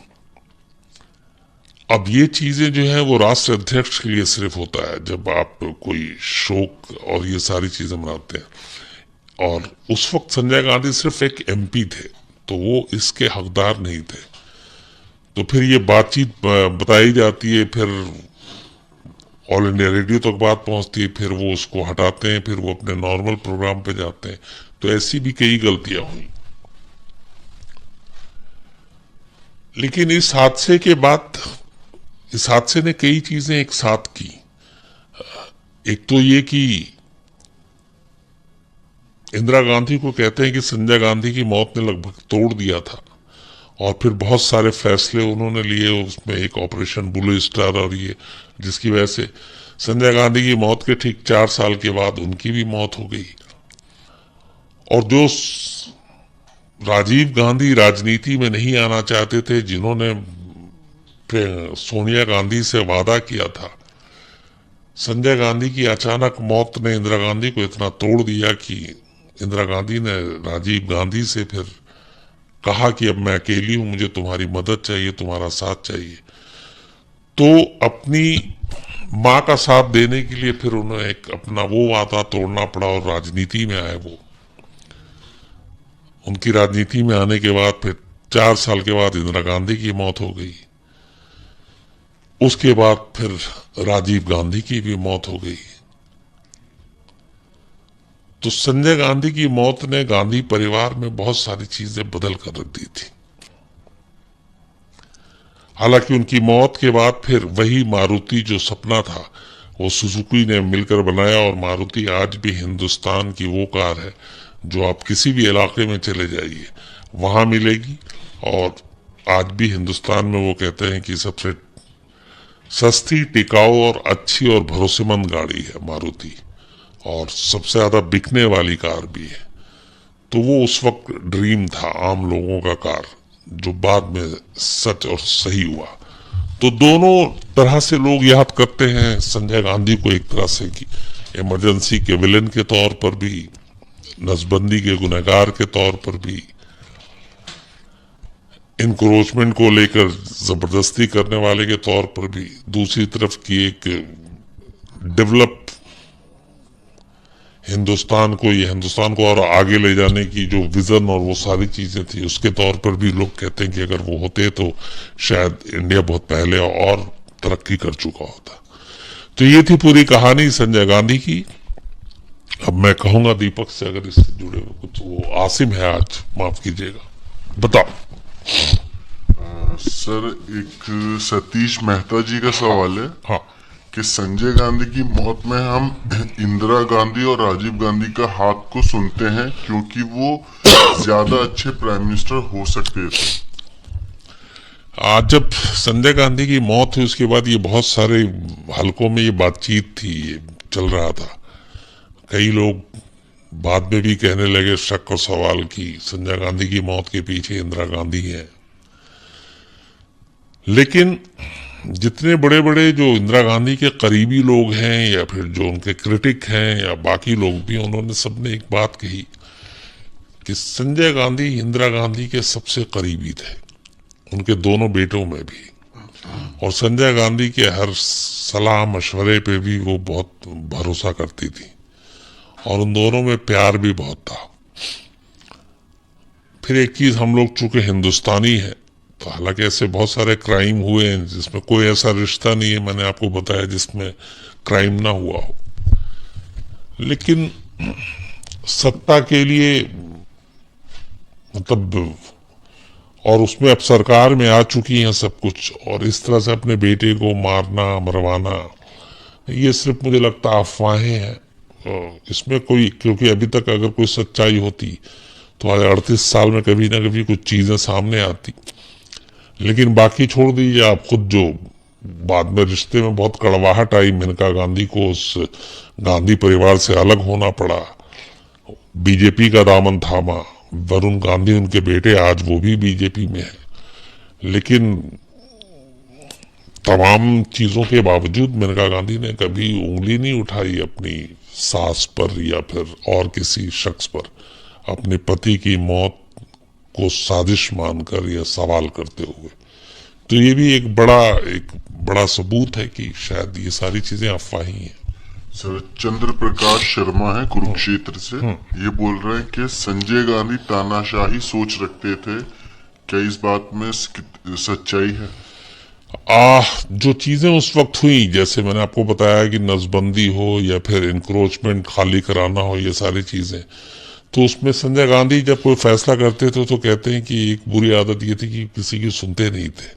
अब ये चीजें जो है वो राष्ट्र अध्यक्ष के लिए सिर्फ होता है, जब आप कोई शोक और ये सारी चीजें मनाते हैं। और उस वक्त संजय गांधी सिर्फ एक एमपी थे, तो वो इसके हकदार नहीं थे। तो फिर ये बातचीत बताई जाती है, फिर ऑल इंडिया रेडियो तक बात पहुंचती है, फिर वो उसको हटाते हैं, फिर वो अपने नॉर्मल प्रोग्राम पे जाते हैं। तो ऐसी भी कई गलतियां हुई। लेकिन इस हादसे के बाद, इस हादसे ने कई चीजें एक साथ की। एक तो ये कि इंदिरा गांधी को कहते हैं कि संजय गांधी की मौत ने लगभग तोड़ दिया था, और फिर बहुत सारे फैसले उन्होंने लिए, उसमें एक ऑपरेशन ब्लू स्टार और ये, जिसकी वजह से संजय गांधी की मौत के ठीक 4 साल के बाद उनकी भी मौत हो गई। और जो राजीव गांधी राजनीति में नहीं आना चाहते थे, जिन्होंने सोनिया गांधी से वादा किया था, संजय गांधी की अचानक मौत ने इंदिरा गांधी को इतना तोड़ दिया कि इंदिरा गांधी ने राजीव गांधी से फिर कहा कि अब मैं अकेली हूं, मुझे तुम्हारी मदद चाहिए, तुम्हारा साथ चाहिए। तो अपनी मां का साथ देने के लिए फिर उन्हें एक अपना वो वादा तोड़ना पड़ा और राजनीति में आए वो। उनकी राजनीति में आने के बाद फिर 4 साल के बाद इंदिरा गांधी की मौत हो गई। उसके बाद फिर राजीव गांधी की भी मौत हो गई। तो संजय गांधी की मौत ने गांधी परिवार में बहुत सारी चीजें बदल कर रख दी थी। हालांकि उनकी मौत के बाद फिर वही मारुति जो सपना था वो सुजुकी ने मिलकर बनाया, और मारुति आज भी हिंदुस्तान की वो कार है जो आप किसी भी इलाके में चले जाइए वहां मिलेगी। और आज भी हिंदुस्तान में वो कहते हैं कि सबसे सस्ती, टिकाऊ और अच्छी और भरोसेमंद गाड़ी है मारुति, और सबसे ज्यादा बिकने वाली कार भी है। तो वो उस वक्त ड्रीम था आम लोगों का कार, जो बाद में सच और सही हुआ। तो दोनों तरह से लोग याद करते हैं संजय गांधी को, एक तरह से कि इमरजेंसी के विलेन के तौर पर भी, नसबंदी के गुनहगार के तौर पर भी, इंक्रोचमेंट को लेकर जबरदस्ती करने वाले के तौर पर भी, दूसरी तरफ की एक डेवलप हिंदुस्तान को और आगे ले जाने की जो विजन और वो सारी चीजें थी उसके तौर पर भी लोग कहते हैं कि अगर वो होते तो शायद इंडिया बहुत पहले और तरक्की कर चुका होता। तो ये थी पूरी कहानी संजय गांधी की। अब मैं कहूंगा दीपक से, अगर इससे जुड़े हुए कुछ, वो आसिम है आज, माफ कीजिएगा, बताओ।
सर, एक सतीश मेहता जी का सवाल है।
हाँ।
कि संजय गांधी की मौत में हम इंदिरा गांधी और राजीव गांधी का हाथ को सुनते हैं क्योंकि वो ज्यादा अच्छे प्राइम मिनिस्टर हो सकते थे।
आज जब संजय गांधी की मौत हुई उसके बाद ये बहुत सारे हलकों में ये बातचीत थी, ये चल रहा था। कई लोग बाद में भी कहने लगे, शक और सवाल की संजय गांधी की मौत के पीछे इंदिरा गांधी है। लेकिन जितने बड़े बड़े जो इंदिरा गांधी के करीबी लोग हैं, या फिर जो उनके क्रिटिक हैं, या बाकी लोग भी, उन्होंने सबने एक बात कही कि संजय गांधी इंदिरा गांधी के सबसे करीबी थे, उनके दोनों बेटों में भी। और संजय गांधी के हर सलाह मशवरे पे भी वो बहुत भरोसा करती थी, और उन दोनों में प्यार भी बहुत था। फिर एक चीज, हम लोग चूंकि हिंदुस्तानी हैं तो हालांकि ऐसे बहुत सारे क्राइम हुए हैं जिसमें कोई ऐसा रिश्ता नहीं है, मैंने आपको बताया, जिसमें क्राइम ना हुआ हो। लेकिन सत्ता के लिए मतलब, और उसमें अब सरकार में आ चुकी है सब कुछ, और इस तरह से अपने बेटे को मारना मरवाना, ये सिर्फ मुझे लगता अफवाहें हैं। इसमें कोई, क्योंकि अभी तक अगर कोई सच्चाई होती तो आज 38 साल में कभी ना कभी कुछ चीजें सामने आती। लेकिन बाकी छोड़ दीजिए, आप खुद जो बाद में रिश्ते में बहुत कड़वाहट आई, मेनका गांधी को उस गांधी परिवार से अलग होना पड़ा, बीजेपी का दामन थामा, वरुण गांधी उनके बेटे आज वो भी बीजेपी में है। लेकिन तमाम चीजों के बावजूद मेनका गांधी ने कभी उंगली नहीं उठाई अपनी सास पर या फिर और किसी शख्स पर, अपने पति की मौत को साजिश मानकर या सवाल करते हुए। तो ये भी एक बड़ा सबूत है कि शायद ये सारी चीजें अफवाही हैं।
सर, चंद्र प्रकाश शर्मा है कुरुक्षेत्र से, ये बोल रहे हैं कि संजय गांधी तानाशाही सोच रखते थे, क्या इस बात में सच्चाई है?
जो चीजें उस वक्त हुई, जैसे मैंने आपको बताया कि नसबंदी हो या फिर इंक्रोचमेंट खाली कराना हो, ये सारी चीजें, तो उसमें संजय गांधी जब कोई फैसला करते थे तो कहते हैं कि एक बुरी आदत ये थी कि किसी की सुनते नहीं थे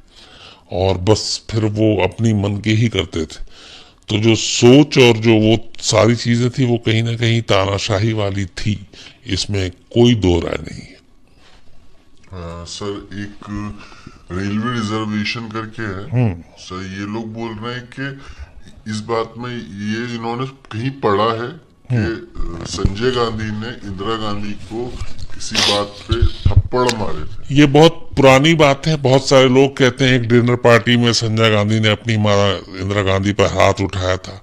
और बस फिर वो अपनी मन के ही करते थे। तो जो सोच और जो वो सारी चीजें थी वो कहीं ना कहीं तानाशाही वाली थी, इसमें कोई दो राय नहीं है।
सर, एक रेलवे रिजर्वेशन करके है सर, ये लोग बोल रहे हैं कि इस बात में ये इन्होंने कहीं पढ़ा है कि संजय गांधी ने इंदिरा गांधी को किसी बात पे थप्पड़ मारे थे।
ये बहुत पुरानी बात है। बहुत सारे लोग कहते हैं एक डिनर पार्टी में संजय गांधी ने अपनी मां इंदिरा गांधी पर हाथ उठाया था।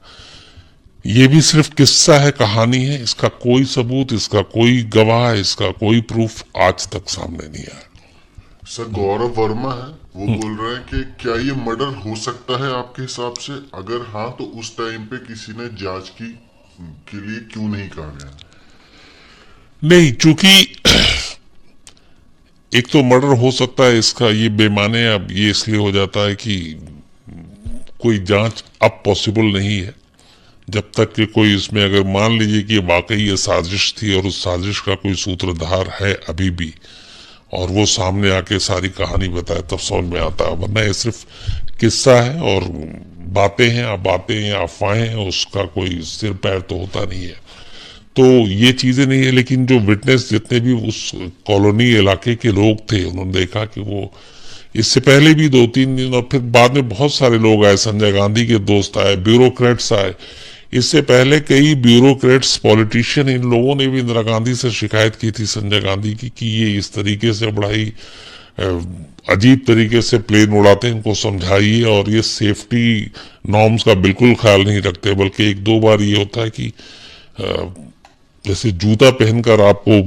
ये भी सिर्फ किस्सा है, कहानी है, इसका कोई सबूत, इसका कोई गवाह, इसका कोई प्रूफ आज तक सामने नहीं आया।
सर, गौरव वर्मा है, वो बोल रहे हैं कि क्या ये मर्डर हो सकता है आपके हिसाब से? अगर हाँ, तो उस टाइम पे किसी ने जांच के लिए क्यों नहीं कहा गया?
नहीं, चूंकि एक तो मर्डर हो सकता है, इसका ये बेमाने अब ये इसलिए हो जाता है कि कोई जांच अब पॉसिबल नहीं है जब तक कि कोई इसमें, अगर मान लीजिए कि वाकई ये साजिश थी और उस साजिश का कोई सूत्रधार है अभी भी और वो सामने आके सारी कहानी बताए, तब समझ में आता है। वरना ये सिर्फ किस्सा है और बातें हैं, अब बातें या अफवाहें हैं, उसका कोई सिर पैर तो होता नहीं है। तो ये चीजें नहीं है। लेकिन जो विटनेस जितने भी उस कॉलोनी इलाके के लोग थे, उन्होंने देखा कि वो इससे पहले भी 2-3 दिन और फिर बाद में बहुत सारे लोग आए, संजय गांधी के दोस्त आए, ब्यूरोक्रेट्स आए। इससे पहले कई ब्यूरोक्रेट्स, पॉलिटिशियन, इन लोगों ने भी इंदिरा गांधी से शिकायत की थी संजय गांधी की कि ये इस तरीके से बड़ा ही अजीब तरीके से प्लेन उड़ाते हैं, इनको समझाइए, और ये सेफ्टी नॉर्म्स का बिल्कुल ख्याल नहीं रखते। बल्कि 1-2 बार ये होता है कि जैसे जूता पहनकर आपको,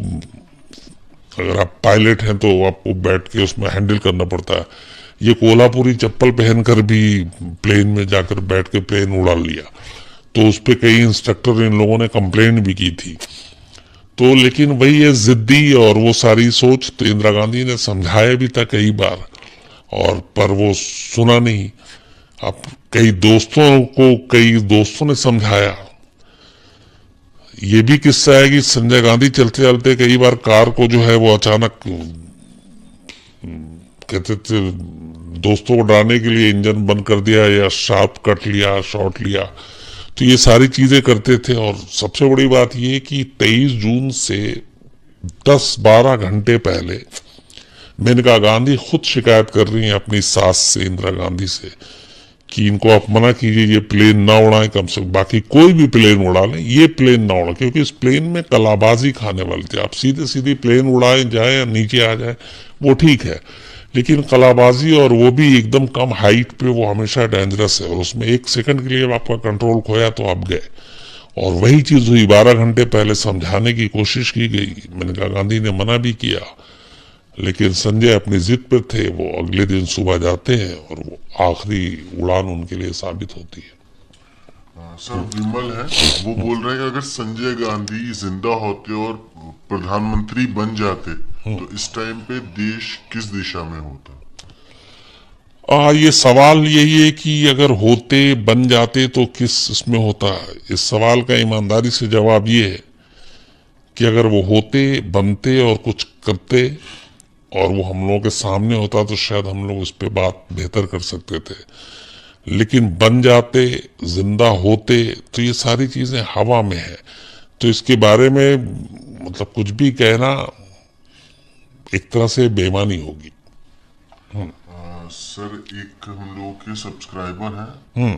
अगर आप पायलट हैं तो आपको बैठ के उसमें हैंडल करना पड़ता है, ये कोल्हापुरी चप्पल पहनकर भी प्लेन में जाकर बैठ के प्लेन उड़ा लिया। तो उस पर कई इंस्ट्रक्टर इन लोगों ने कंप्लेन भी की थी। तो लेकिन वही है जिद्दी और वो सारी सोच, तो इंदिरा गांधी ने समझाया भी था कई बार, और पर वो सुना नहीं। अब कई दोस्तों ने समझाया। ये भी किस्सा है कि संजय गांधी चलते चलते कई बार कार को जो है वो अचानक, कहते थे, दोस्तों को डराने के लिए इंजन बंद कर दिया या शार्प कट लिया, शॉट लिया। तो ये सारी चीजें करते थे। और सबसे बड़ी बात ये कि 23 जून से 10-12 घंटे पहले मेनका गांधी खुद शिकायत कर रही हैं अपनी सास से, इंदिरा गांधी से, कि इनको आप मना कीजिए, ये प्लेन ना उड़ाएं, कम से कम बाकी कोई भी प्लेन उड़ा लें, ये प्लेन ना उड़ा, क्योंकि इस प्लेन में कलाबाजी खाने वाली थी। आप सीधे प्लेन उड़ाएं जाए या नीचे आ जाए वो ठीक है, लेकिन कलाबाजी, और वो भी एकदम कम हाइट पे, वो हमेशा डेंजरस है। और उसमें 1 सेकंड के लिए आपका कंट्रोल खोया तो आप गए। और वही चीज हुई, 12 घंटे पहले समझाने की कोशिश की गई, मेनका गांधी ने मना भी किया, लेकिन संजय अपनी जिद पर थे। वो अगले दिन सुबह जाते हैं और वो आखिरी उड़ान उनके लिए साबित होती है।
सर, विमल है, वो बोल रहे हैं कि अगर संजय गांधी जिंदा होते और प्रधानमंत्री बन जाते तो इस टाइम पे देश किस दिशा में होता?
ये सवाल यही है कि अगर होते बन जाते तो किस इसमें होता। इस सवाल का ईमानदारी से जवाब ये है कि अगर वो होते बनते और कुछ करते और वो हम लोगों के सामने होता तो शायद हम लोग उस पर बात बेहतर कर सकते थे। लेकिन बन जाते, जिंदा होते, तो ये सारी चीजें हवा में है। तो इसके बारे में मतलब कुछ भी कहना एक तरह से बेईमानी होगी।
सर एक हम लोगों के सब्सक्राइबर हैं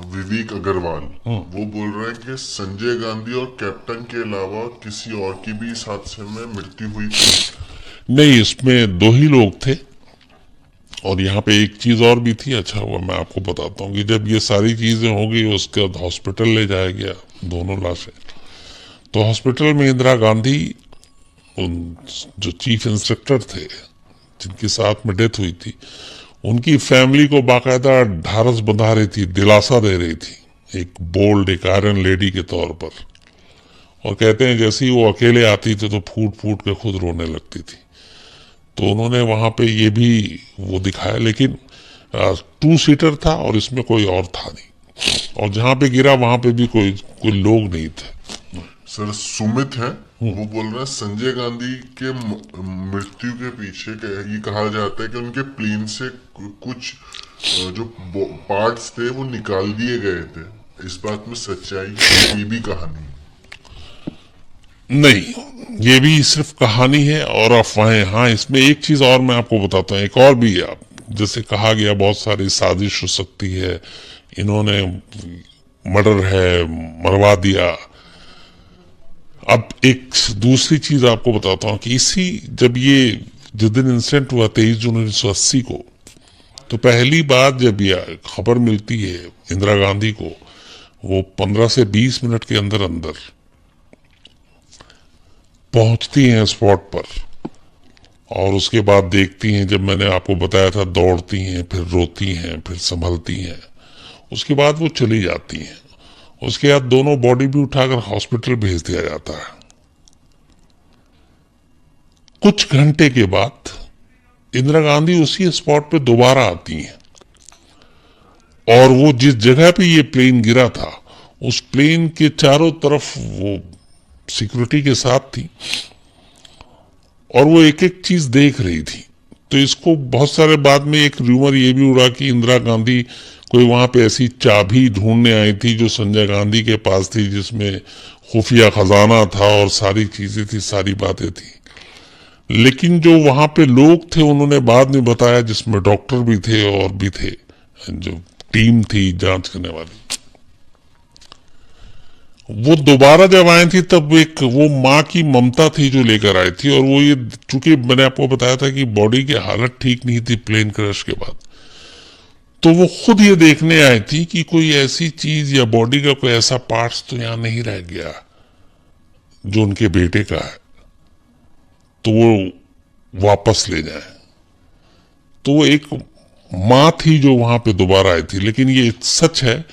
विवेक अग्रवाल, वो बोल रहे हैं कि संजय गांधी और कैप्टन के अलावा किसी और की भी इस हादसे में मृत्यु हुई थी।
नहीं, इसमें दो ही लोग थे और यहाँ पे एक चीज और भी थी। अच्छा हुआ मैं आपको बताता हूँ कि जब ये सारी चीजें हो गई उसके बाद हॉस्पिटल ले जाया गया दोनों लाशें। तो हॉस्पिटल में इंदिरा गांधी उन जो चीफ इंस्पेक्टर थे जिनके साथ में डेथ हुई थी उनकी फैमिली को बाकायदा ढारस बंधा रही थी, दिलासा दे रही थी, एक बोल्ड, एक आयरन लेडी के तौर पर। और कहते हैं जैसे ही वो अकेले आती थी तो फूट फूट के खुद रोने लगती थी। तो उन्होंने वहां पे ये भी वो दिखाया, लेकिन 2 सीटर था और इसमें कोई और था नहीं, और जहां पे गिरा वहां पे भी कोई लोग नहीं थे।
सर सुमित है, वो बोल रहे हैं संजय गांधी के मृत्यु के पीछे ये कहा जाता है कि उनके प्लेन से कुछ जो पार्ट्स थे वो निकाल दिए गए थे। इस बात में सच्चाई है? ये भी कहानी
नहीं, ये भी सिर्फ कहानी है और अफवाहें। हाँ, इसमें एक चीज और मैं आपको बताता हूँ, एक और भी है। जैसे कहा गया बहुत सारी साजिश हो सकती है, इन्होंने मर्डर है, मरवा दिया। अब एक दूसरी चीज आपको बताता हूँ कि जब ये जिस दिन इंसिडेंट हुआ 23 जून 1980 को, तो पहली बार जब ये खबर मिलती है इंदिरा गांधी को, वो 15 से 20 मिनट के अंदर अंदर पहुंचती हैं स्पॉट पर। और उसके बाद देखती हैं, जब मैंने आपको बताया था, दौड़ती हैं, फिर रोती हैं, फिर संभलती हैं, उसके बाद वो चली जाती हैं। उसके बाद दोनों बॉडी भी उठाकर हॉस्पिटल भेज दिया जाता है। कुछ घंटे के बाद इंदिरा गांधी उसी स्पॉट पे दोबारा आती हैं और वो जिस जगह पे ये प्लेन गिरा था उस प्लेन के चारों तरफ वो सिक्योरिटी के साथ थी और वो एक एक चीज देख रही थी। तो इसको बहुत सारे बाद में एक रूमर ये भी उड़ा कि इंदिरा गांधी कोई वहां पे ऐसी चाबी ढूंढने आई थी जो संजय गांधी के पास थी, जिसमें खुफिया खजाना था और सारी चीजें थी, सारी बातें थी। लेकिन जो वहां पे लोग थे उन्होंने बाद में बताया, जिसमें डॉक्टर भी थे और भी थे, जो टीम थी जांच करने वाली, वो दोबारा जब आई थी तब एक वो माँ की ममता थी जो लेकर आई थी। और वो ये, चूंकि मैंने आपको बताया था कि बॉडी की हालत ठीक नहीं थी प्लेन क्रैश के बाद, तो वो खुद ये देखने आई थी कि कोई ऐसी चीज या बॉडी का कोई ऐसा पार्ट्स तो यहां नहीं रह गया जो उनके बेटे का है, तो वो वापस ले जाए। तो वो एक माँ थी जो वहां पे दोबारा आई थी। लेकिन ये सच है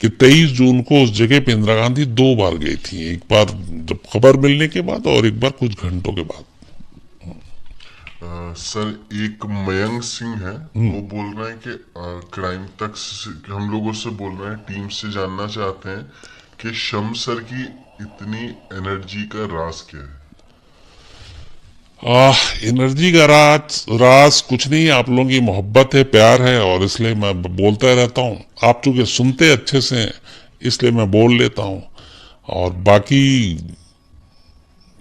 कि 23 जून को उस जगह पे इंदिरा गांधी 2 बार गई थी, एक बार जब खबर मिलने के बाद और एक बार कुछ घंटों के बाद।
सर एक मयंक सिंह है, वो बोल रहे हैं कि क्राइम तक हम लोगों से बोल रहे हैं, टीम से जानना चाहते हैं कि शम सर की इतनी एनर्जी का राज क्या है?
एनर्जी का राज कुछ नहीं, आप लोगों की मोहब्बत है, प्यार है, और इसलिए मैं बोलता रहता हूँ। आप चूंकि सुनते अच्छे से हैं इसलिए मैं बोल लेता हूँ, और बाकी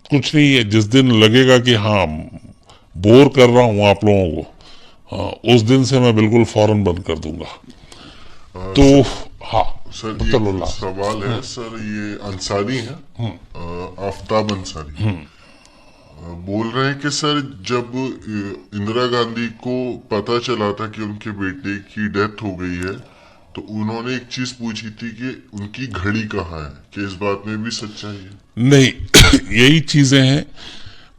कुछ नहीं है। जिस दिन लगेगा कि हाँ बोर कर रहा हूँ आप लोगों को, उस दिन से मैं बिल्कुल फौरन बंद कर दूंगा। तो हाँ
सर एक सवाल है सर, ये अंसारी है, आफ्ताब अंसारी, बोल रहे हैं कि सर जब इंदिरा गांधी को पता चला था कि उनके बेटे की डेथ हो गई है तो उन्होंने एक चीज पूछी थी कि उनकी घड़ी कहाँ है, कि इस बात में भी सच्चाई है?
नहीं यही चीजें हैं,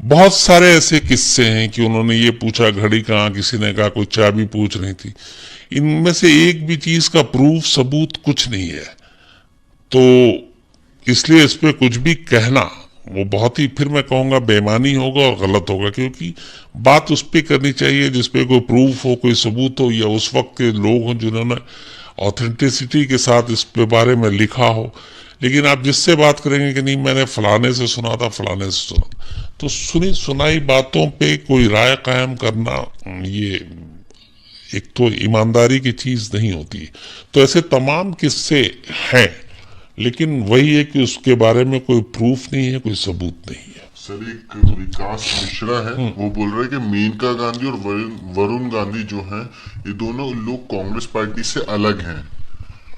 बहुत सारे ऐसे किस्से हैं कि उन्होंने ये पूछा घड़ी कहाँ, किसी ने कहा कोई चाबी पूछ रही थी। इनमें से एक भी चीज का प्रूफ सबूत कुछ नहीं है, तो इसलिए इस पे कुछ भी कहना वो बहुत ही, फिर मैं कहूँगा, बेईमानी होगा और गलत होगा, क्योंकि बात उस पर करनी चाहिए जिसपे कोई प्रूफ हो, कोई सबूत हो, या उस वक्त के लोग हों जिन्होंने ऑथेंटिसिटी के साथ इस पे बारे में लिखा हो। लेकिन आप जिससे बात करेंगे कि नहीं मैंने फलाने से सुना था, फलाने से सुना, तो सुनी सुनाई बातों पे कोई राय कायम करना, ये एक तो ईमानदारी की चीज नहीं होती। तो ऐसे तमाम किस्से हैं, लेकिन वही है कि उसके बारे में कोई प्रूफ नहीं है, कोई सबूत नहीं है।
सर एक विकास मिश्रा है, वो बोल रहे हैं कि मेनका गांधी और वरुण गांधी जो हैं, ये दोनों लोग कांग्रेस पार्टी से अलग हैं।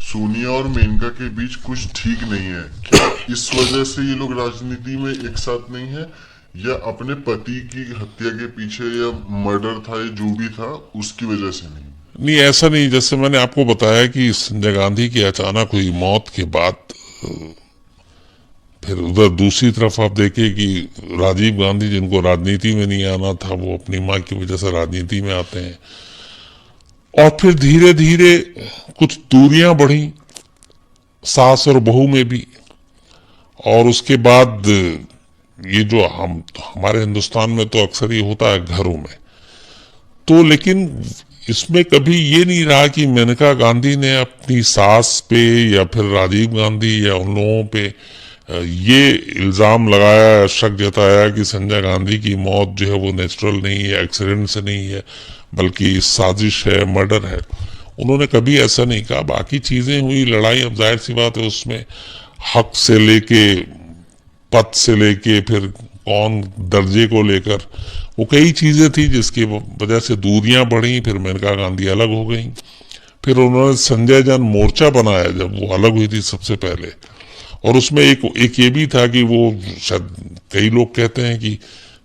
सोनिया और मेनका के बीच कुछ ठीक नहीं है। क्या इस वजह से ये लोग राजनीति में एक साथ नहीं है, या अपने पति की हत्या के पीछे या मर्डर था या जो भी था उसकी वजह से नहीं?
नहीं, ऐसा नहीं। जैसे मैंने आपको बताया कि संजय गांधी की अचानक हुई मौत के बाद फिर उधर दूसरी तरफ आप देखिए कि राजीव गांधी, जिनको राजनीति में नहीं आना था, वो अपनी मां की वजह से राजनीति में आते हैं। और फिर धीरे धीरे कुछ दूरियां बढ़ी सास और बहू में भी। और उसके बाद ये जो हमारे हिंदुस्तान में तो अक्सर ये होता है घरों में, तो लेकिन इसमें कभी ये नहीं रहा कि मेनका गांधी ने अपनी सास पे या फिर राजीव गांधी या उन लोगों पे ये इल्जाम लगाया, शक जताया कि संजय गांधी की मौत जो है वो नेचुरल नहीं है, एक्सीडेंट से नहीं है, बल्कि साजिश है, मर्डर है। उन्होंने कभी ऐसा नहीं कहा। बाकी चीजें हुई, लड़ाई, अब जाहिर सी बात है उसमें हक से लेके, पद से लेके, फिर कौन दर्जे को लेकर, वो कई चीजें थी जिसकी वजह से दूरियां बढ़ी। फिर मेनका गांधी अलग हो गई। फिर उन्होंने संजय जन मोर्चा बनाया जब वो अलग हुई थी सबसे पहले। और उसमें एक ये भी था कि वो शायद, कई लोग कहते हैं कि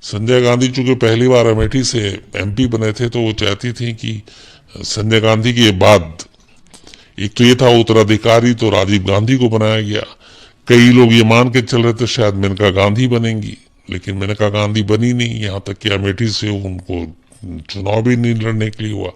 संजय गांधी चूंकि पहली बार अमेठी से एमपी बने थे, तो वो चाहती थी कि संजय गांधी के बाद, एक तो ये था उत्तराधिकारी तो राजीव गांधी को बनाया गया। कई लोग ये मान के चल रहे थे शायद मेनका गांधी बनेंगी, लेकिन मेनका गांधी बनी नहीं। यहाँ तक कि अमेठी से उनको चुनाव भी नहीं लड़ने के लिए हुआ।